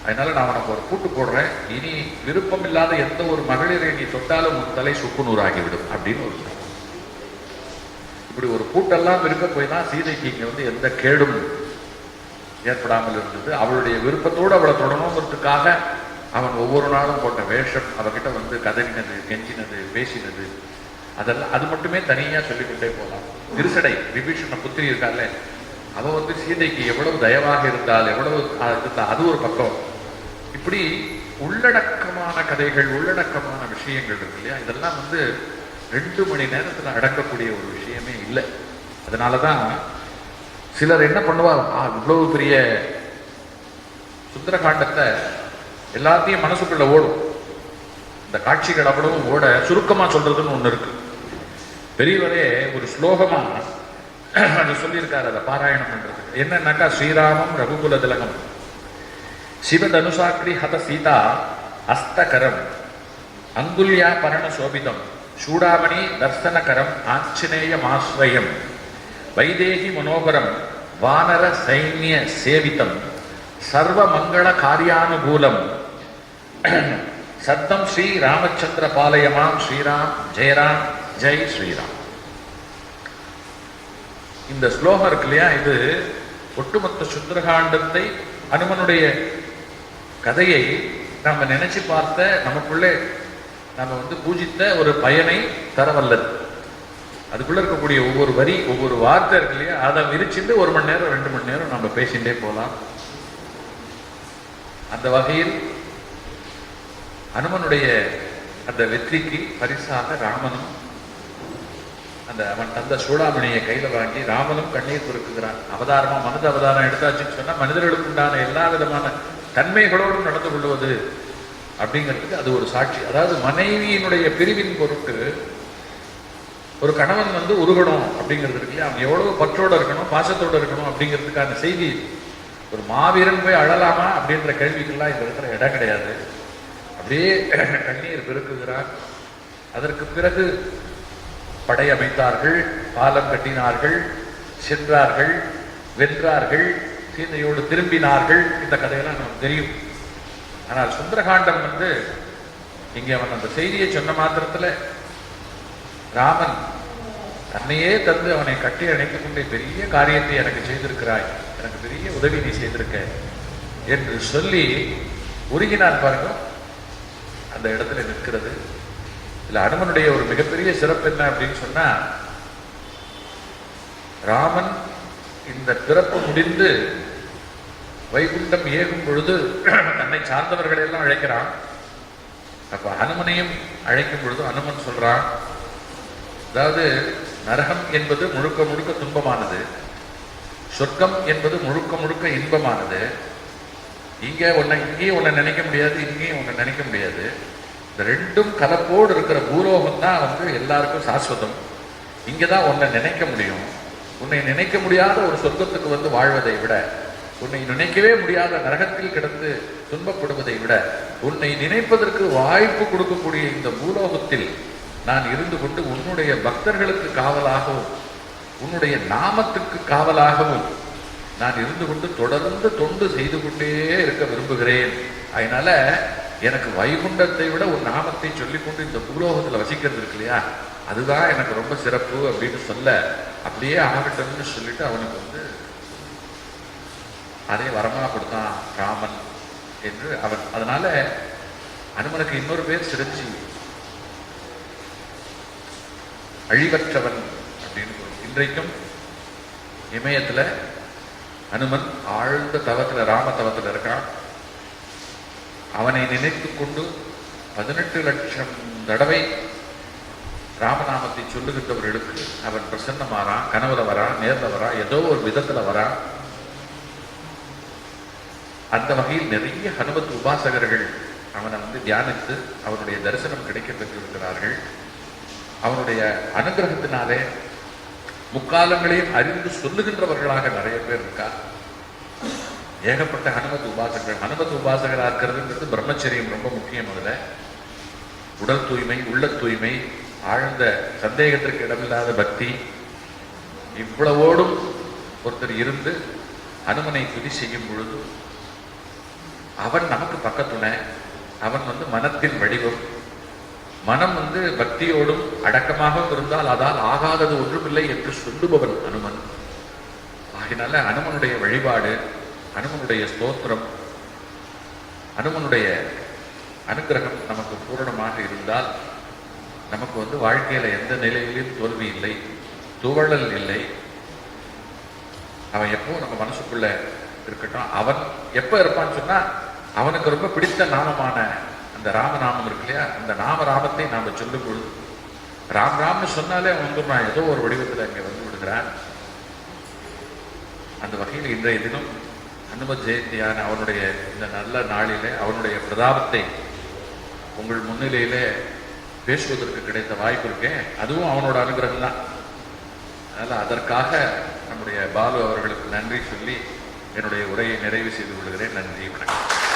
அதனால நான் உனக்கு ஒரு கூட்டு போடுறேன், இனி விருப்பம் இல்லாத எந்த ஒரு மகளிரை நீ தொட்டாலும் உன் தலை சுக்குநூறாகிவிடும் அப்படின்னு ஒரு சொல்ல. இப்படி ஒரு கூட்டெல்லாம் இருக்க போய் தான் சீதைக்கு இங்க எந்த கேடும் ஏற்படாமல் இருந்தது. அவளுடைய விருப்பத்தோடு அவளை தொடரணுங்கிறதுக்காக அவன் ஒவ்வொரு நாளும் போட்ட வேஷம், அவகிட்ட கதறினது, கெஞ்சினது, பேசினது, அதெல்லாம் அது மட்டுமே தனியா சொல்லிக்கொண்டே போகலாம். திருசடை விபீஷண புத்திரி இருக்கால, அவ சீதைக்கு எவ்வளவு தயவாக இருந்தால், எவ்வளவு அது ஒரு பக்கம். இப்படி உள்ளடக்கமான கதைகள், உள்ளடக்கமான விஷயங்கள் இருக்கு இல்லையா, இதெல்லாம் 2 மணி நேரத்துல அடக்கக்கூடிய ஒரு விஷயமே இல்லை. அதனாலதான் சிலர் என்ன பண்ணுவார், இவ்வளவு பெரிய சுந்தரகாண்டத்தை எல்லாத்தையும் மனசுக்குள்ள ஓடும், இந்த காட்சிகள் அவ்வளவும் ஓட சுருக்கமா சொல்றதுன்னு ஒண்ணு இருக்கு. பெரியவரே ஒரு ஸ்லோகமா அது சொல்லியிருக்காரு, அதை பாராயணம் பண்றது. என்னன்னாக்கா, ஸ்ரீராமம் ரகுகுல திலகம் சிவதனுசாக்ரி ஹத சீதா அஸ்தகரம் அங்குல்யா பரண சோபிதம் சூடாமணி தர்சனகரம் ஆஞ்சநேயமாஸ்ரயம் வைதேகி மனோகரம் வானர சைன்ய சேவிதம் சர்வ மங்கள காரியானுகூலம் சத்தம் ஸ்ரீ ராமச்சந்திர பாலயமாம் ஸ்ரீராம் ஜெயராம் ஜெய் ஸ்ரீராம். இந்த ஸ்லோகம் இருக்கு இல்லையா, இது ஒட்டுமொத்த சுந்தரகாண்டத்தை, அனுமனுடைய கதையை நாம நினைச்சு பார்த்த, நமக்குள்ளே நாம பூஜித்த ஒரு பயனை தரவல்லது. அதுக்குள்ள இருக்கக்கூடிய ஒவ்வொரு வரி, ஒவ்வொரு வார்த்தை இருக்கு இல்லையா, அதை விரிச்சுட்டு 1 மணி நேரம் 2 மணி நேரம் நம்ம பேசிட்டே போலாம். அந்த வகையில் அனுமனுடைய அந்த வெற்றிக்கு பரிசாக ராமனும் அவன் தந்த சூடாமணியை கையில வாங்கி ராமனும் கண்ணீர் பொறுக்குகிறான். அவதாரமா மனித அவதாரம் எடுத்தாச்சுன்னு சொன்னா மனிதர்களுக்கு உண்டான எல்லா விதமான தன்மைகளோடும் நடந்து கொள்வது அப்படிங்கிறதுக்கு அது ஒரு சாட்சி. அதாவது மனைவியினுடைய பிரிவின் பொருட்டு ஒரு கணவன் உருகணும் அப்படிங்கிறது இருக்கு, அவன் எவ்வளவு பற்றோட இருக்கணும், பாசத்தோட இருக்கணும் அப்படிங்கிறதுக்கான செய்தி. ஒரு மாவீரன் போய் அழலாமா அப்படின்ற கேள்விக்கெல்லாம் இந்த இருக்கிற இடம் கிடையாது. அப்படியே கண்ணீர் பெருக்குகிறார். அதற்கு பிறகு படை அமைத்தார்கள், பாலம் கட்டினார்கள், சென்றார்கள், வென்றார்கள், சீதையோடு திரும்பினார்கள். இந்த கதையெல்லாம் நமக்கு தெரியும். ஆனால் சுந்தரகாண்டம் இங்கே அவன் அந்த செய்தியை சொன்ன மாத்திரத்தில் ராமன் தன்னையே தந்து அவனை கட்டி அணைத்துக் கொண்டே பெரிய காரியத்தை எனக்கு செய்திருக்கிறாய், எனக்கு பெரிய உதவி நீ செய்திருக்க என்று சொல்லி உருகினார் பாருங்க. அந்த இடத்துல நிற்கிறது. இதுல அனுமனுடைய ஒரு மிகப்பெரிய சிறப்பு என்ன அப்படின்னு சொன்னா, ராமன் இந்த பிறப்பு முடிந்து வைகுண்டம் ஏகும் பொழுது தன்னை சார்ந்தவர்களை எல்லாம் அழைக்கிறான். அப்ப அனுமனையும் அழைக்கும் பொழுது அனுமன் சொல்றான், அதாவது நரகம் என்பது முழுக்க முழுக்க துன்பமானது, சொர்க்கம் என்பது முழுக்க முழுக்க இன்பமானது. இங்கேயும் உன்னை நினைக்க முடியாது, இங்கேயும் உன்னை நினைக்க முடியாது. இந்த 2ம் கலப்போடு இருக்கிற பூலோகம் தான் எல்லாருக்கும் சாஸ்வதம். இங்கதான் உன்னை நினைக்க முடியும். உன்னை நினைக்க முடியாத ஒரு சொர்க்கத்துக்கு வாழ்வதை விட, உன்னை நினைக்கவே முடியாத நரகத்தில் கிடந்து துன்பப்படுவதை விட, உன்னை நினைப்பதற்கு வாய்ப்பு கொடுக்கக்கூடிய இந்த பூலோகத்தில் நான் இருந்து கொண்டு உன்னுடைய பக்தர்களுக்கு காவலாகவும் உன்னுடைய நாமத்துக்கு காவலாகவும் நான் இருந்து கொண்டு தொடர்ந்து தொண்டு செய்து கொண்டே இருக்க விரும்புகிறேன். அதனால எனக்கு வைகுண்டத்தை விட உன் நாமத்தை சொல்லிக்கொண்டு இந்த பூலோகத்தில் வசிக்கிறது இருக்கு இல்லையா, அதுதான் எனக்கு ரொம்ப சிறப்பு அப்படின்னு சொல்ல, அப்படியே ஆகட்டும்னு சொல்லிட்டு அவனுக்கு அதே வரமா கொடுத்தான் ராமன் என்று அவன். அதனால அனுமனுக்கு இன்னொரு பேர் சிரஞ்சீவி, அழிவற்றவன் அப்படின்னு. இன்றைக்கும் இமயத்துல அனுமன் ஆழ்ந்த தவத்துல, ராம தவத்துல இருக்கான். அவனை நினைத்து கொண்டு 18 லட்சம் தடவை ராமநாமத்தை சொல்லுகின்றவர்களுக்கு அவன் பிரசன்னமாறான். கனவுல வரான், நேர்ல வரான், ஏதோ ஒரு விதத்துல வரான். அந்த வகையில் நிறைய ஹனுமத் உபாசகர்கள் அவனை தியானித்து அவனுடைய தரிசனம் கிடைக்க பெற்றிருக்கிறார்கள். அவனுடைய அனுகிரகத்தினாலே முக்காலங்களையும் அறிந்து சொல்லுகின்றவர்களாக நிறைய பேர் இருக்கா. ஏகப்பட்ட ஹனுமத் உபாசகர்கள். ஹனுமத் உபாசகராக இருக்கிறதுன்றது பிரம்மச்சரியம் ரொம்ப முக்கியம். அதுல உடல் தூய்மை, உள்ள தூய்மை, ஆழ்ந்த சந்தேகத்திற்கு இடமில்லாத பக்தி, இவ்வளவோடும் ஒருத்தர் இருந்து ஹனுமனை துதி செய்யும் பொழுது அவன் நமக்கு பக்கத்துணை. அவன் மனத்தின் வடிவம். மனம் பக்தியோடும் அடக்கமாகவும் இருந்தால் அதால் ஆகாதது ஒன்றுமில்லை என்று சொல்லுபவன் ஹனுமன். ஆகினால ஹனுமனுடைய வழிபாடு, ஹனுமனுடைய ஸ்தோத்திரம், ஹனுமனுடைய அனுகிரகம் நமக்கு பூரணமாக இருந்தால் நமக்கு வாழ்க்கையில எந்த நிலையிலும் தோல்வி இல்லை, துவழல் இல்லை. அவன் எப்பவும் நம்ம மனசுக்குள்ள இருக்கட்டும். அவன் எப்ப இருப்பான்னு சொன்னா அவனுக்கு ரொம்ப பிடித்த நாமமான அந்த ராமநாமம் இருக்கு இல்லையா, அந்த நாமராமத்தை நாம சொல்லும் பொழுது ராம் ராம்னு சொன்னாலே அவன் வந்துடுறான், ஏதோ ஒரு வடிவத்தில் அங்கே வந்து விடுகிறான். அந்த வகையில் இன்றைய தினம் ஹனுமத் ஜெயந்தியான அவனுடைய இந்த நல்ல நாளிலே அவனுடைய பிரதாபத்தை உங்கள் முன்னிலையிலே பேசுவதற்கு கிடைத்த வாய்ப்பு இருக்கேன். அதுவும் அவனோட அனுகிரகம் தான். அதனால் அதற்காக நம்முடைய பாலு அவர்களுக்கு நன்றி சொல்லி என்னுடைய உரையை நிறைவு செய்து கொள்கிறேன். நன்றி, வணக்கம்.